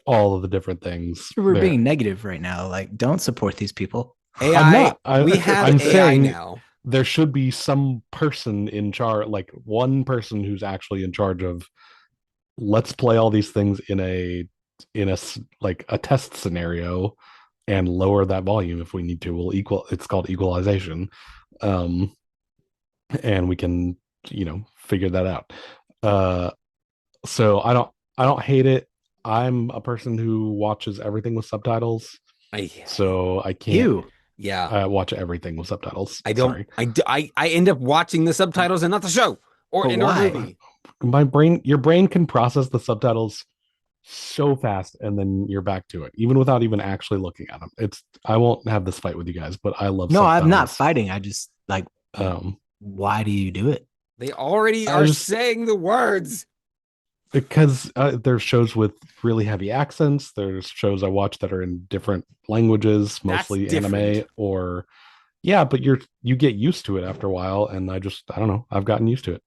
B: all of the different things.
D: We're
B: there.
D: being negative right now. Like, don't support these people.
E: AI.
B: I'm not.
E: We have
B: I'm
E: AI
B: saying
E: now.
B: there should be some person in charge, like one person who's actually in charge of, let's play all these things in a like a test scenario and lower that volume if we need to. It's called equalization. And we can, figure that out. So I don't hate it. I'm a person who watches everything with subtitles, so I can't
E: Yeah.
B: watch everything with subtitles.
E: I don't.
B: Sorry.
E: I end up watching the subtitles and not the show or
D: But
E: in our
D: why?
E: movie.
B: Your brain can process the subtitles so fast, and then you're back to it, even without even actually looking at them. I won't have this fight with you guys, but I love.
D: No, I'm not
B: subtitles.
D: fighting. I just like, why do you do it?
E: They already
B: I
E: are
B: just-
E: saying the words.
B: Because there's shows with really heavy accents. There's shows I watch that are in different languages, mostly anime
E: different.
B: or but you get used to it after a while, and I don't know. I've gotten used to it,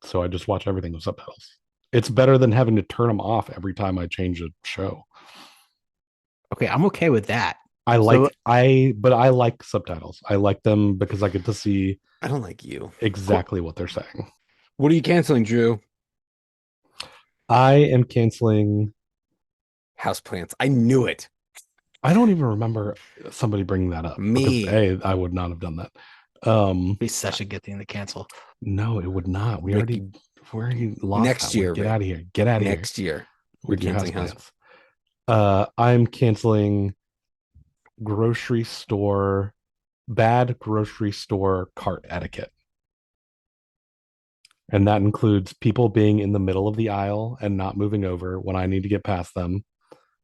B: so I just watch everything with subtitles. It's better than having to turn them off every time I change a show.
D: Okay, I'm okay with that.
B: I like subtitles. I like them because I get to see
E: I don't like you.
B: exactly what they're saying.
E: What are you canceling, Drew?
B: I am canceling.
E: Houseplants. I knew it.
B: I don't even remember somebody bringing that up.
E: Me.
B: Because, I would not have done that.
D: It'd be such a good thing to cancel.
B: No, it would not. We
E: Ricky,
B: already lost
E: next
B: that one.
E: year,
B: Get
E: Rick.
B: out of here. Get out of
E: Next year.
B: here.
E: We're
B: with your
E: canceling
B: houseplants. I'm canceling bad grocery store cart etiquette. And that includes people being in the middle of the aisle and not moving over when I need to get past them.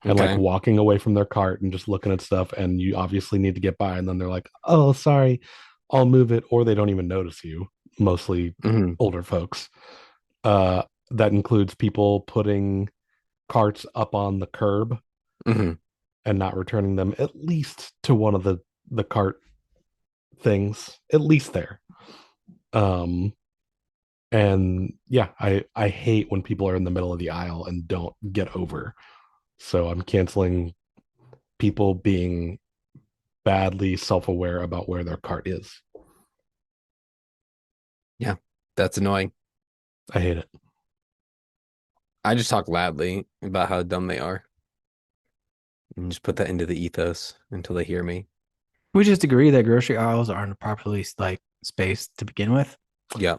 B: And
E: Okay.
B: like walking away from their cart and just looking at stuff, and you obviously need to get by, and then they're like, oh, sorry, I'll move it, or they don't even notice you, mostly
E: Mhm.
B: older folks. That includes people putting carts up on the curb
E: Mhm.
B: and not returning them at least to one of the cart things, at least there. And yeah, I hate when people are in the middle of the aisle and don't get over. So I'm canceling people being badly self-aware about where their cart is.
E: That's annoying.
B: I hate it.
E: I just talk loudly about how dumb they are. And just put that into the ethos until they hear me.
D: We just agree that grocery aisles aren't properly like spaced to begin with.
E: Yeah.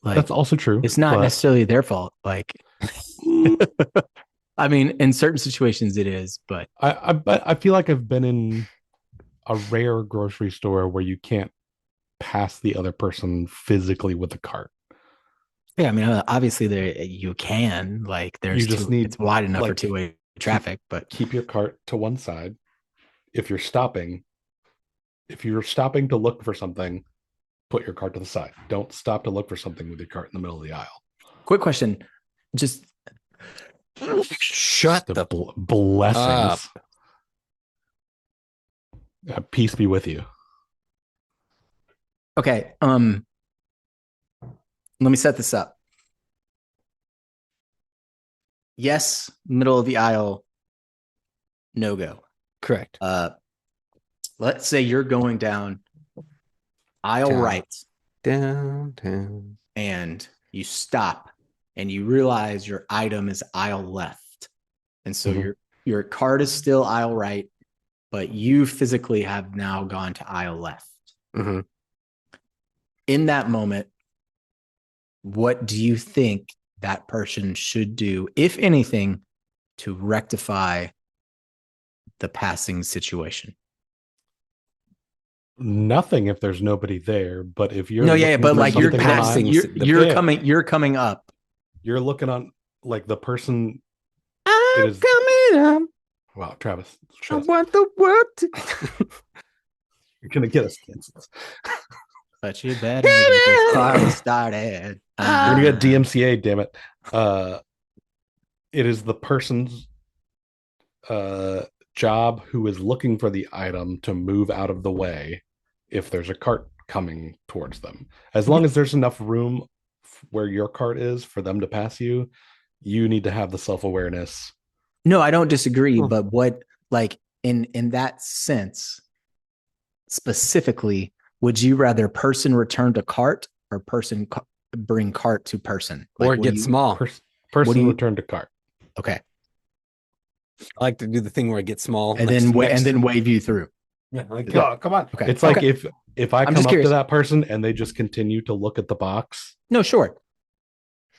D: Like
B: That's also true.
D: it's not
B: but
D: necessarily their fault. Like, I mean, in certain situations it is, but
B: I feel like I've been in a rare grocery store where you can't pass the other person physically with a cart.
D: yeah, I mean, obviously there you can like there's
B: You just
D: two,
B: need,
D: it's wide enough for
B: like,
D: two-way traffic, but
B: Keep your cart to one side. If you're stopping to look for something, put your cart to the side. Don't stop to look for something with your cart in the middle of the aisle.
D: quick question, just
E: Shut the
B: blessings.
E: up.
B: Peace be with you.
D: okay. Let me set this up. Yes, middle of the aisle, no go.
E: Correct.
D: Let's say you're going down aisle
E: Down.
D: right
E: Downtown.
D: and you stop and you realize your item is aisle left. And so
B: Mhm.
D: your cart is still aisle right, but you physically have now gone to aisle left.
E: Mm-hmm.
D: In that moment, what do you think that person should do, if anything, to rectify the passing situation?
B: Nothing if there's nobody there, but if you're
D: No, yeah,
B: looking
D: but
B: for
D: like you're
B: something on
D: passing,
B: aisle-
D: you're coming up.
B: You're looking on, like, the person.
E: I'm
B: It is-
E: coming up.
B: Wow, Travis,
E: I
B: shut up.
E: want the world to.
B: You're gonna get us canceled.
D: But you better get this party started.
B: You're gonna get DMCA, damn it. It is the person's job who is looking for the item to move out of the way if there's a cart coming towards them. As long as there's enough room where your cart is for them to pass you, you need to have the self-awareness.
D: No, I don't disagree, but what, like, in that sense, specifically, would you rather person return to cart or person bring cart to person?
E: Or
D: Like, what
E: get
D: do you-
E: small.
B: Person
D: do you-
B: return to cart.
D: Okay,
E: I like to do the thing where I get small.
D: and then wave you through.
E: Yeah, like,
B: Yeah.
E: oh, come on.
D: Okay,
B: It's like
D: okay.
B: if I
D: I'm
B: come
D: just
B: up
D: curious.
B: to that person and they just continue to look at the box
D: No, sure.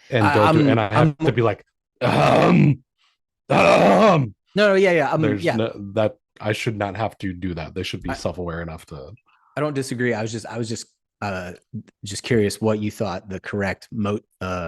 B: and and I have
D: I'm-
B: to be like,
D: No, yeah.
B: there's
D: Yeah.
B: no, that I should not have to do that. They should be self-aware enough to.
D: I don't disagree. I was just curious what you thought the correct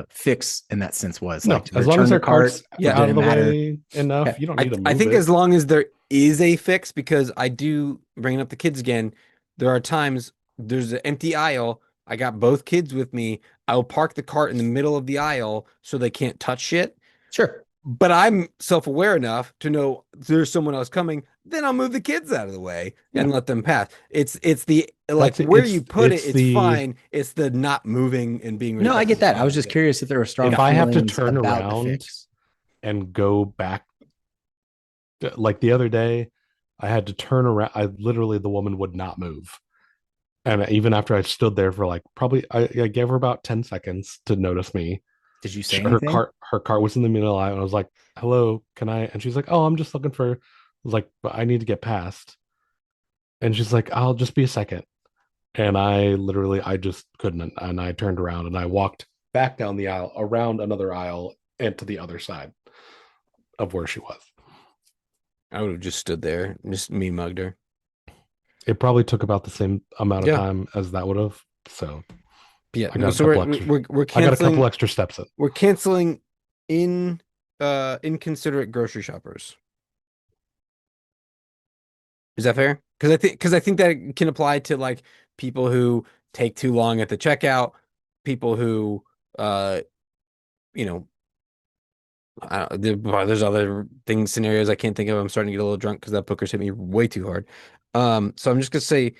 D: fix in that sense was.
B: No,
D: Like,
B: as long as their cart's
E: yeah,
B: out of the
D: didn't matter.
B: way enough,
D: Okay.
B: you don't need to move
E: I think
B: it.
E: as long as there is a fix, because I do, bringing up the kids again, there are times there's an empty aisle. I got both kids with me. I will park the cart in the middle of the aisle so they can't touch shit.
D: Sure.
E: But I'm self-aware enough to know there's someone else coming. Then I'll move the kids out of the way and let them pass. It's the like
B: That's-
E: where
B: it's-
E: you put
B: it's
E: it's
B: the-
E: fine. It's the not moving and being.
D: No, I get that. I was just
E: Yeah.
D: curious if there were strong.
B: If I have to
D: feelings
B: turn
D: about the
B: around
D: fix.
B: and go back, like the other day, I had to turn around. The woman would not move. And even after I stood there for like probably, I gave her about 10 seconds to notice me.
D: Did you say
B: Her
D: anything?
B: cart was in the middle aisle, and I was like, "Hello, can I?" And she's like, "Oh, I'm just looking for." I was like, "But I need to get past." And she's like, "I'll just be a second." And I just couldn't. And I turned around and I walked back down the aisle, around another aisle, and to the other side of where she was.
E: I would have just stood there, just me mugged her.
B: It probably took about the same amount of
E: Yeah.
B: time as that would have. So
E: Yeah,
B: I got a
E: so
B: couple
E: we're,
B: extra-
E: we're
B: I got a
E: canceling.
B: couple extra steps in.
E: We're canceling inconsiderate grocery shoppers. Is that fair? Because I think that can apply to like people who take too long at the checkout, people who you know, there's other things, scenarios I can't think of. I'm starting to get a little drunk because that poker's hit me way too hard. So I'm just gonna say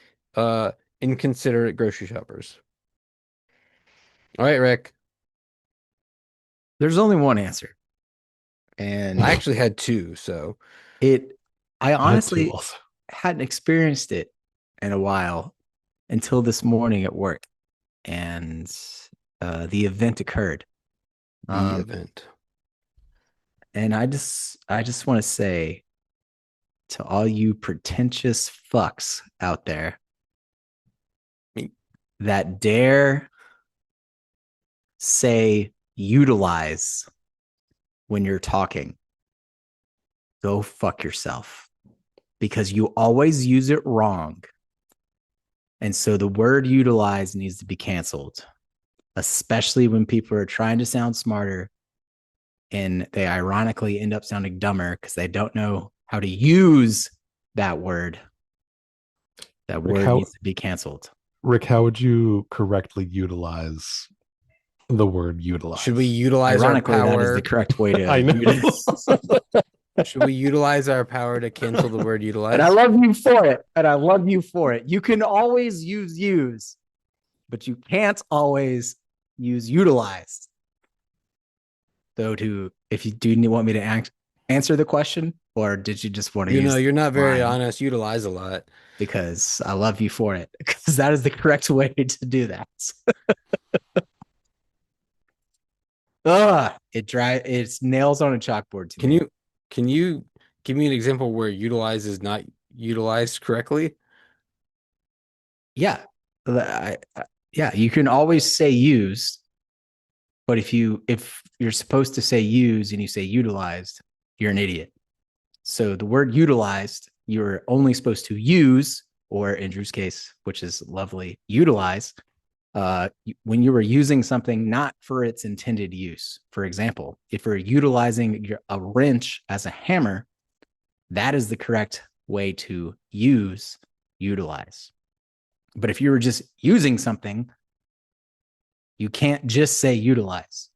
E: inconsiderate grocery shoppers. All right, Rick.
D: There's only one answer, and
E: I actually had two, so
D: I
B: I had two
D: honestly
B: also.
D: hadn't experienced it in a while until this morning at work, and the event occurred.
E: The event.
D: And I just want to say to all you pretentious fucks out there that dare say utilize when you're talking, go fuck yourself, because you always use it wrong. And so the word utilize needs to be canceled, especially when people are trying to sound smarter and they ironically end up sounding dumber because they don't know how to use that word. That word needs to be canceled.
B: Rick, how would you correctly utilize the word utilize?
E: Should we utilize
D: Ironically,
E: our power?
D: that is the correct way to.
B: I know.
E: Should we utilize our power to cancel the word utilize?
D: And I love you for it. And I love you for it. You can always use, but you can't always use utilize. So if you do want me to answer the question, or did you just want to use?
E: You're not very
D: line?
E: honest. Utilize a lot.
D: Because I love you for it. Because that is the correct way to do that. It's nails on a chalkboard to me.
E: Can you give me an example where utilize is not utilized correctly?
D: Yeah. Yeah, you can always say use, but if you're supposed to say use and you say utilized, you're an idiot. So the word utilized, you're only supposed to use, or in Drew's case, which is lovely, utilize, when you were using something not for its intended use. For example, if you're utilizing a wrench as a hammer, that is the correct way to utilize. But if you were just using something, you can't just say utilize.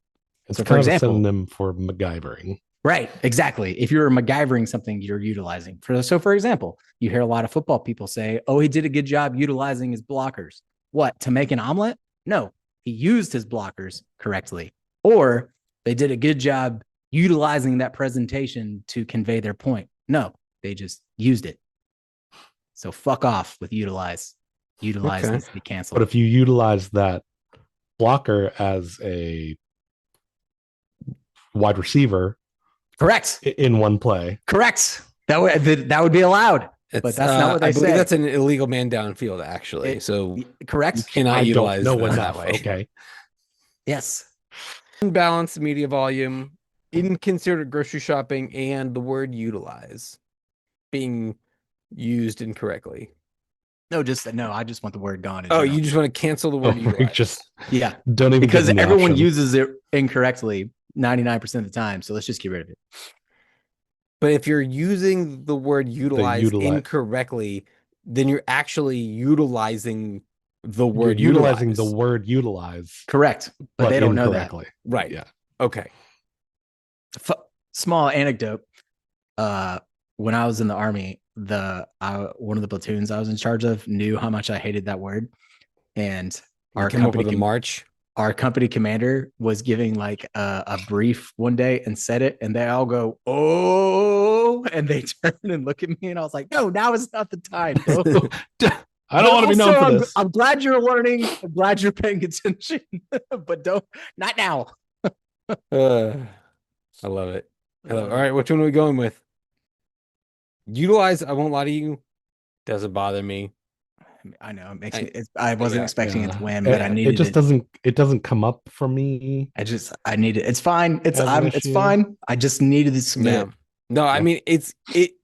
B: It's
D: So,
B: kind
D: for
B: of
D: example,
B: a synonym for MacGyvering.
D: Right, exactly. If you're MacGyvering something, you're utilizing. So, for example, you hear a lot of football people say, "Oh, he did a good job utilizing his blockers." What, to make an omelet? No, he used his blockers correctly. Or they did a good job utilizing that presentation to convey their point. No, they just used it. So fuck off with utilize. Utilize needs to be canceled.
B: But if you utilize that blocker as a wide receiver,
D: correct,
B: in one play,
D: correct, that would be allowed. But that's not what they say.
E: That's an illegal man downfield, actually. So
D: correct.
E: You cannot utilize that way.
B: Okay.
D: Yes.
E: Unbalanced media volume, inconsiderate grocery shopping, and the word utilize being used incorrectly.
D: No, I just want the word gone.
E: You just want to cancel the word utilize.
D: Yeah.
B: Don't even
D: because everyone
B: option.
D: uses it incorrectly 99% of the time. So let's just get rid of it.
E: But if you're using the word utilize incorrectly, then you're actually utilizing the word
B: utilizing the word utilize.
D: Correct. But they don't know that.
E: Right.
B: Yeah.
E: Okay.
D: Small anecdote. When I was in the Army, one of the platoons I was in charge of knew how much I hated that word. And our company commander was giving like a brief one day and said it, and they all go, "Oh," and they turn and look at me, and I was like, "No, now is not the time."
B: I don't want to be known for this.
D: I'm glad you're learning. I'm glad you're paying attention, but not now.
E: I love it. All right, which one are we going with? Utilize, I won't lie to you, doesn't bother me.
D: I know it makes me. I wasn't expecting it to win, but I needed
B: it. It doesn't come up for me.
D: I need it. It's fine. It's fine. I just needed this.
E: Yeah. No, I mean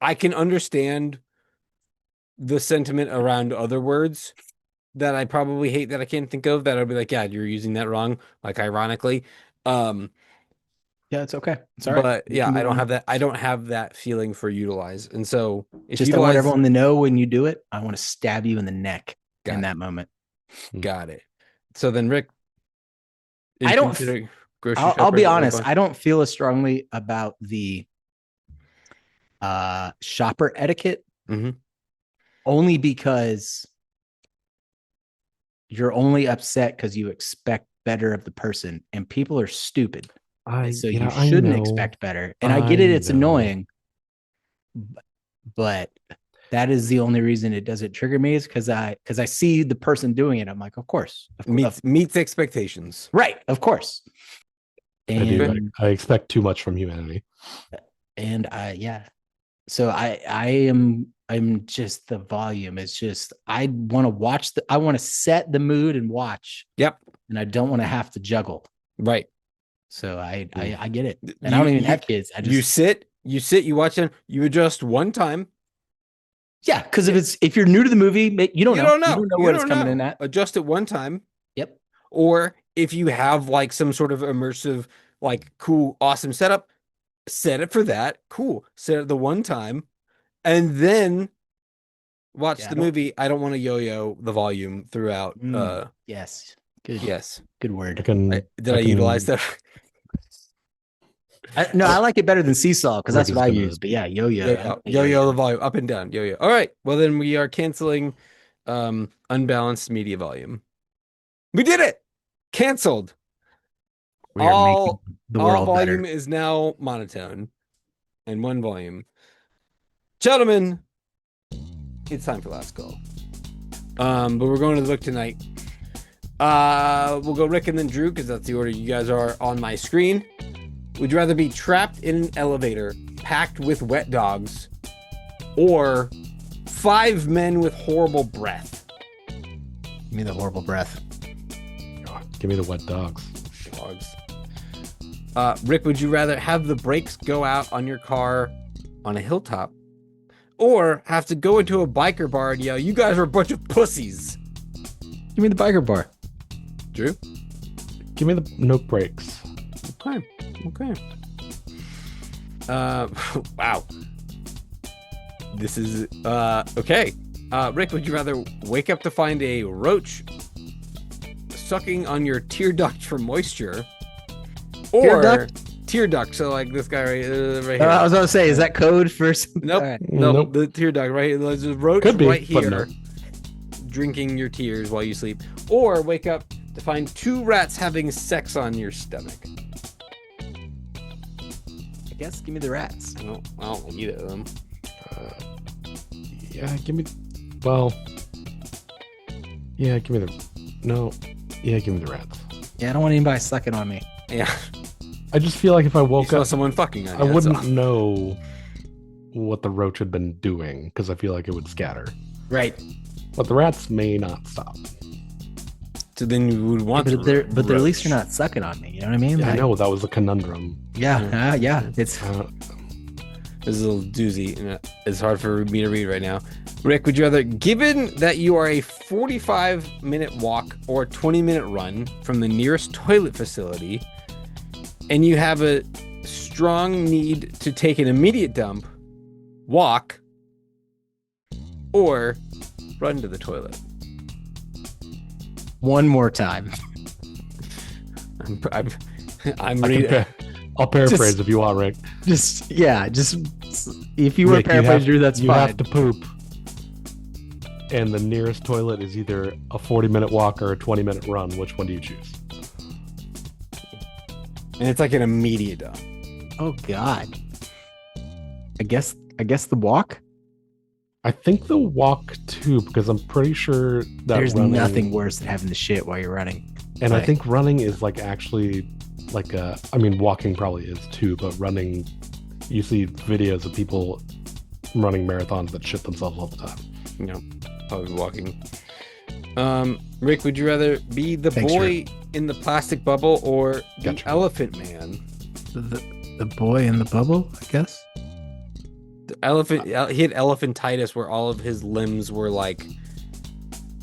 E: I can understand the sentiment around other words that I probably hate that I can't think of, that I'd be like, yeah, you're using that wrong, like ironically.
D: Yeah, it's okay. It's all right.
E: But yeah, I don't have that feeling for utilize. And so
D: I want everyone to know when you do it, I want to stab you in the neck in that moment.
E: Got it. So then Rick,
D: I'll be honest, I don't feel as strongly about the shopper etiquette, only because you're only upset because you expect better of the person, and people are stupid. So you shouldn't expect better. And I get it; it's annoying, but that is the only reason it doesn't trigger me is because I see the person doing it. I'm like, of course.
E: Meets expectations.
D: Right, of course. And
B: I expect too much from humanity.
D: And so I'm just the volume. It's just I want to watch I want to set the mood and watch.
E: Yep.
D: And I don't want to have to juggle.
E: Right.
D: So I get it. And I don't even have kids. I just
E: you sit, you watch them, you adjust one time.
D: Yeah, because if you're new to the movie, you don't know. You don't know what it's coming in at.
E: Adjust it one time.
D: Yep.
E: Or if you have like some sort of immersive, like cool, awesome setup, set it for that. Cool. Set it the one time, and then watch the movie. I don't want to yo-yo the volume throughout.
D: Yes. Good.
E: Yes.
D: Good word.
E: Did I utilize that?
D: No, I like it better than seesaw because that's what I use. But yeah, yo-yo.
E: Yo-yo the volume up and down. Yo-yo. All right. Well, then we are canceling unbalanced media volume. We did it. Canceled. All volume is now monotone and one volume. Gentlemen, it's time for last call. But we're going to the book tonight. We'll go Rick and then Drew because that's the order you guys are on my screen. Would you rather be trapped in an elevator packed with wet dogs or 5 men with horrible breath?
D: Give me the horrible breath.
B: Give me the wet dogs.
E: Rick, would you rather have the brakes go out on your car on a hilltop or have to go into a biker bar and yell, "You guys are a bunch of pussies"?
D: Give me the biker bar.
E: Drew?
B: Give me the no brakes.
E: Okay. Wow. This is okay. Rick, would you rather wake up to find a roach sucking on your tear duct for moisture, or tear duct? So like this guy right here.
D: I was gonna say, is that code for something?
E: Nope.
D: Right.
E: Nope. The tear duct right here. There's a roach right here, drinking your tears while you sleep, or wake up to find 2 rats having sex on your stomach.
D: I guess give me the rats.
E: I don't like either of them.
B: Give me the rats.
D: Yeah, I don't want anybody sucking on me.
E: Yeah.
B: I just feel like if I woke up,
E: someone fucking on you,
B: I wouldn't know what the roach had been doing because I feel like it would scatter.
D: Right.
B: But the rats may not stop.
E: So then you would want
D: but at least you're not sucking on me. You know what I mean?
B: Yeah, I know that was the conundrum.
D: Yeah. It's
E: this is a little doozy, and it's hard for me to read right now. Rick, would you rather, given that you are a 45-minute walk or 20-minute run from the nearest toilet facility, and you have a strong need to take an immediate dump, walk, or run to the toilet?
D: One more time.
E: I'm reading.
B: I'll paraphrase if you want, Rick.
D: Just if you want to paraphrase, Drew, that's fine.
B: You have to poop, and the nearest toilet is either a 40-minute walk or a 20-minute run. Which one do you choose?
E: And it's like an immediate dump.
D: Oh God. I guess the walk.
B: I think the walk too, because I'm pretty sure that
D: there's nothing worse than having to shit while you're running.
B: And I think running is like actually like walking probably is too, but running, you see videos of people running marathons that shit themselves all the time.
E: Probably walking. Rick, would you rather be the boy in the plastic bubble or the elephant man?
D: The boy in the bubble, I guess.
E: The elephant, he had elephantitis where all of his limbs were like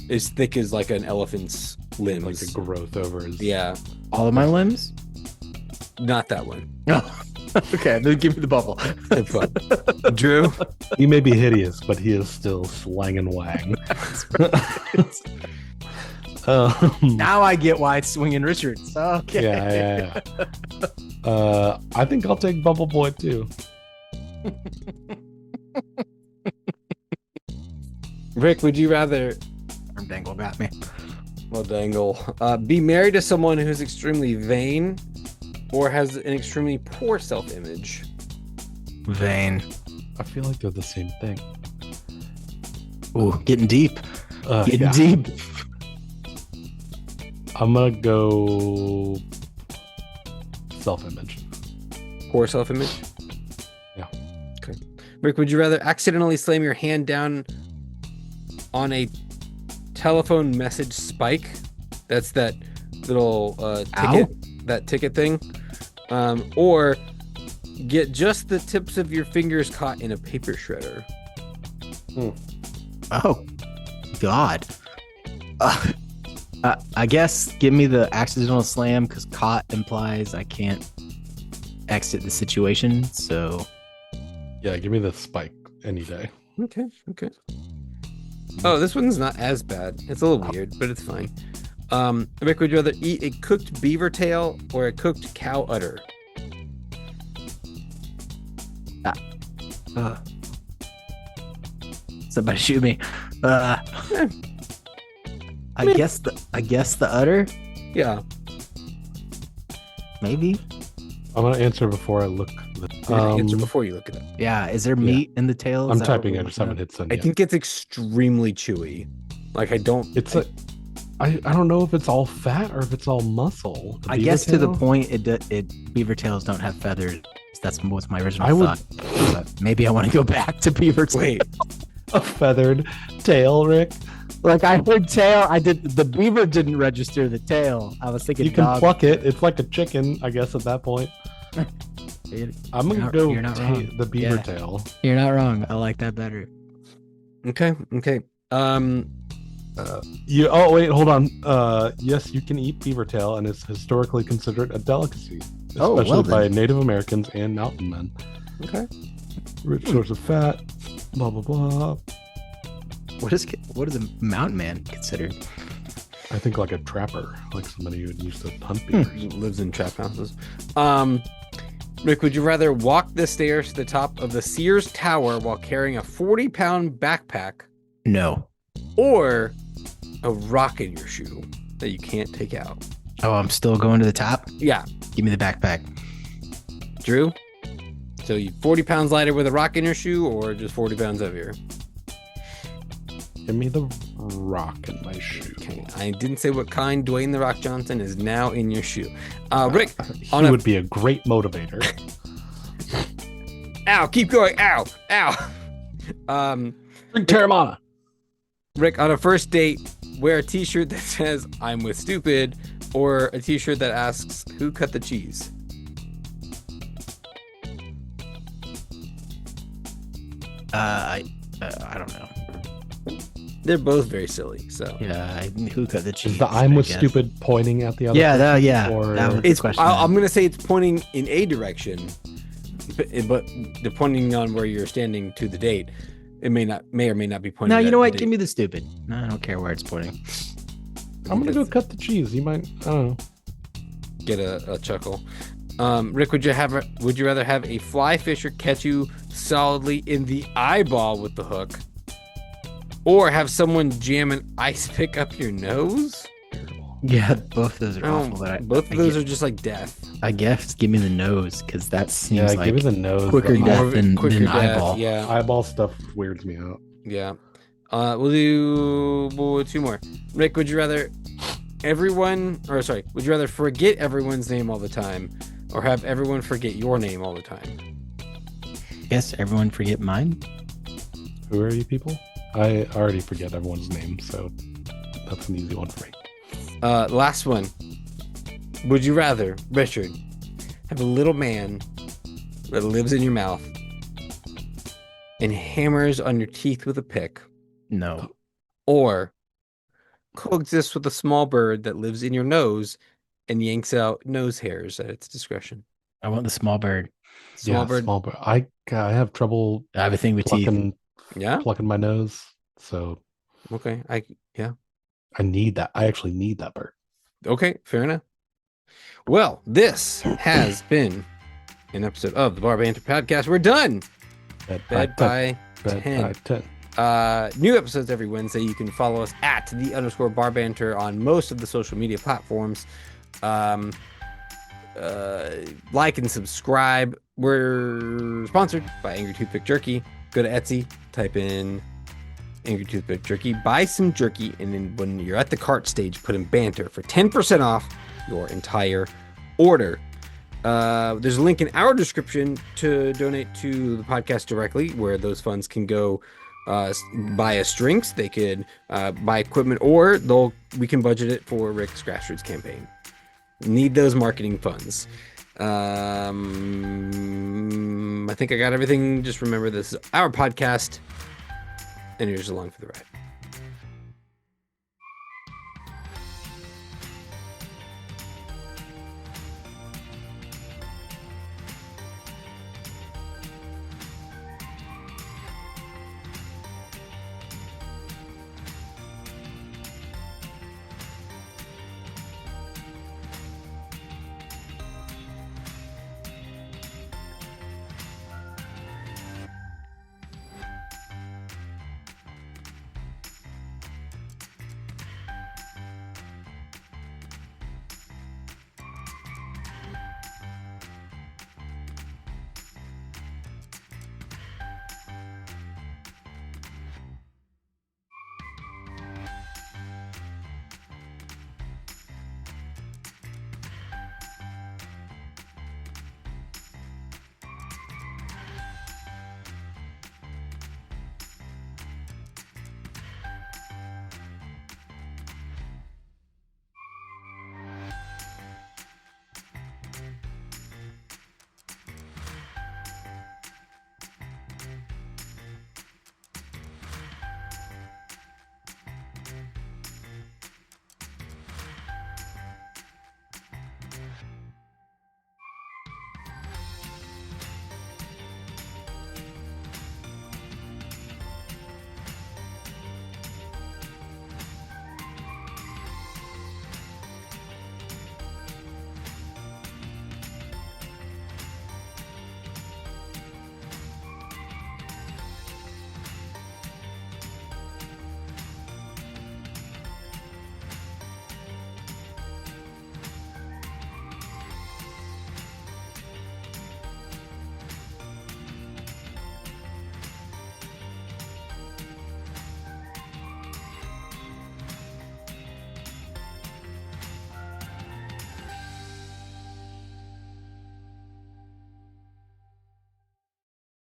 E: as thick as like an elephant's limbs.
B: Like the growth over his...
E: Yeah.
D: All of my limbs?
E: Not that one.
D: Oh, okay. Then give me the bubble.
E: Drew?
B: He may be hideous, but he is still slang and wang.
D: Now I get why it's Swinging Richards. Okay.
B: Yeah. I think I'll take Bubble Boy too.
E: Rick, would you rather...
D: Arm dangle got me.
E: Well, dangle. Be married to someone who's extremely vain or has an extremely poor self-image?
D: Vain.
B: I feel like they're the same thing.
D: Ooh, getting deep. Getting
B: Yeah.
D: deep.
B: I'm gonna go self-image.
E: Poor self-image.
B: Yeah.
E: Okay. Rick, would you rather accidentally slam your hand down on a telephone message spike? That's that little ticket thing. Or get just the tips of your fingers caught in a paper shredder.
D: Oh, God. I guess give me the accidental slam because caught implies I can't exit the situation. So
B: Yeah, give me the spike any day.
E: Okay. Oh, this one's not as bad. It's a little weird, but it's fine. Rick, would you rather eat a cooked beaver tail or a cooked cow udder?
D: Somebody shoot me. I guess the udder.
E: Yeah.
D: Maybe.
B: I'm gonna answer before I look.
E: Answer before you look it up.
D: Yeah. Is there meat in the tail?
B: I'm typing. I just haven't hit send
E: I
B: yet.
E: think it's extremely chewy. Like I don't.
B: It's like I don't know if it's all fat or if it's all muscle. The
D: I
B: beaver
D: guess to the
B: tail?
D: point beaver tails don't have feathers. That's what's my original
B: I would-
D: thought. But maybe I want to go back to beaver tail.
E: Wait.
B: A feathered tail, Rick.
D: Like I heard tail. I did. The beaver didn't register the tail. I was thinking
B: You can
D: dog.
B: pluck it. It's like a chicken, I guess. At that point, I'm gonna go
D: You're not wrong.
B: the beaver
D: Yeah.
B: tail.
D: You're not wrong. I like that better.
E: Okay.
B: Oh wait, hold on. Yes, you can eat beaver tail, and it's historically considered a delicacy,
D: Oh, well
B: especially by
D: then.
B: Native Americans and mountain men.
E: Okay.
B: Rich source of fat. Blah blah blah.
D: What is a mountain man considered?
B: I think like a trapper, like somebody who used to hunt beavers.
E: Lives in trap houses. Rick, would you rather walk the stairs to the top of the Sears Tower while carrying a 40-pound backpack,
D: No.
E: or a rock in your shoe that you can't take out?
D: Oh, I'm still going to the top.
E: Yeah,
D: Give me the backpack.
E: Drew. So you 40 pounds lighter with a rock in your shoe, or just 40 pounds heavier?
B: Give me the rock in my shoe.
E: Okay, I didn't say what kind. Dwayne the Rock Johnson is now in your shoe. Rick,
B: He
E: on a
B: would be a great motivator.
E: ow, keep going. Ow.
B: Drink Terramana.
E: Rick, on a first date, wear a t-shirt that says I'm with stupid, or a t-shirt that asks who cut the cheese.
D: I don't know.
E: They're both very silly. So
D: Yeah, who cut the cheese?
B: Is the I'm with
D: I guess.
B: stupid pointing at the other?
D: Yeah,
B: person,
D: that
B: or-
D: was the
E: it's.
D: question.
E: I'm gonna say it's pointing in a direction, but depending on where you're standing to the date, it may or may not be pointing.
D: No, you
E: at
D: know
E: the
D: what?
E: date.
D: Give me the stupid. No, I don't care where it's pointing.
B: I'm gonna go cut the cheese. You might. I don't know.
E: Get a chuckle. Rick, would you rather have a fly fisher catch you solidly in the eyeball with the hook, or have someone jam an ice pick up your nose?
D: Yeah, both of those are awful. But
E: Both of those are just like death.
D: I guess give me the nose because that seems
B: Yeah,
D: like
B: give me the nose.
D: quicker
B: The
D: death
E: More of a
D: than
E: quicker death,
D: eyeball.
E: Yeah,
B: eyeball stuff weirds me out.
E: yeah. We'll do two more. Rick, would you rather would you rather forget everyone's name all the time, or have everyone forget your name all the time?
D: Guess everyone forget mine.
B: Who are you people? I already forget everyone's name, so that's an easy one for me.
E: Last one. Would you rather, Richard, have a little man that lives in your mouth and hammers on your teeth with a pick,
D: No.
E: or coexist with a small bird that lives in your nose and yanks out nose hairs at its discretion?
D: I want the small bird.
E: Small bird.
B: Small bird. I have trouble
D: I have a thing with teeth.
B: plucking my nose, so
E: Okay.
B: I need that. I actually need that bird.
E: Okay, fair enough. Well, this has been an episode of the Bar Banter Podcast. We're done. Bed by 10.
B: 10.
E: New episodes every Wednesday. You can follow us at _Bar Banter on most of the social media platforms. Like and subscribe. We're sponsored by Angry Toothpick Jerky. Go to Etsy, type in Angry Toothpick Jerky, buy some jerky, and then when you're at the cart stage, put in Banter for 10% off your entire order. There's a link in our description to donate to the podcast directly, where those funds can go buy us drinks. They could buy equipment, or we can budget it for Rick's grassroots campaign. Need those marketing funds. I think I got everything. Just remember, this is our podcast, and you're just along for the ride.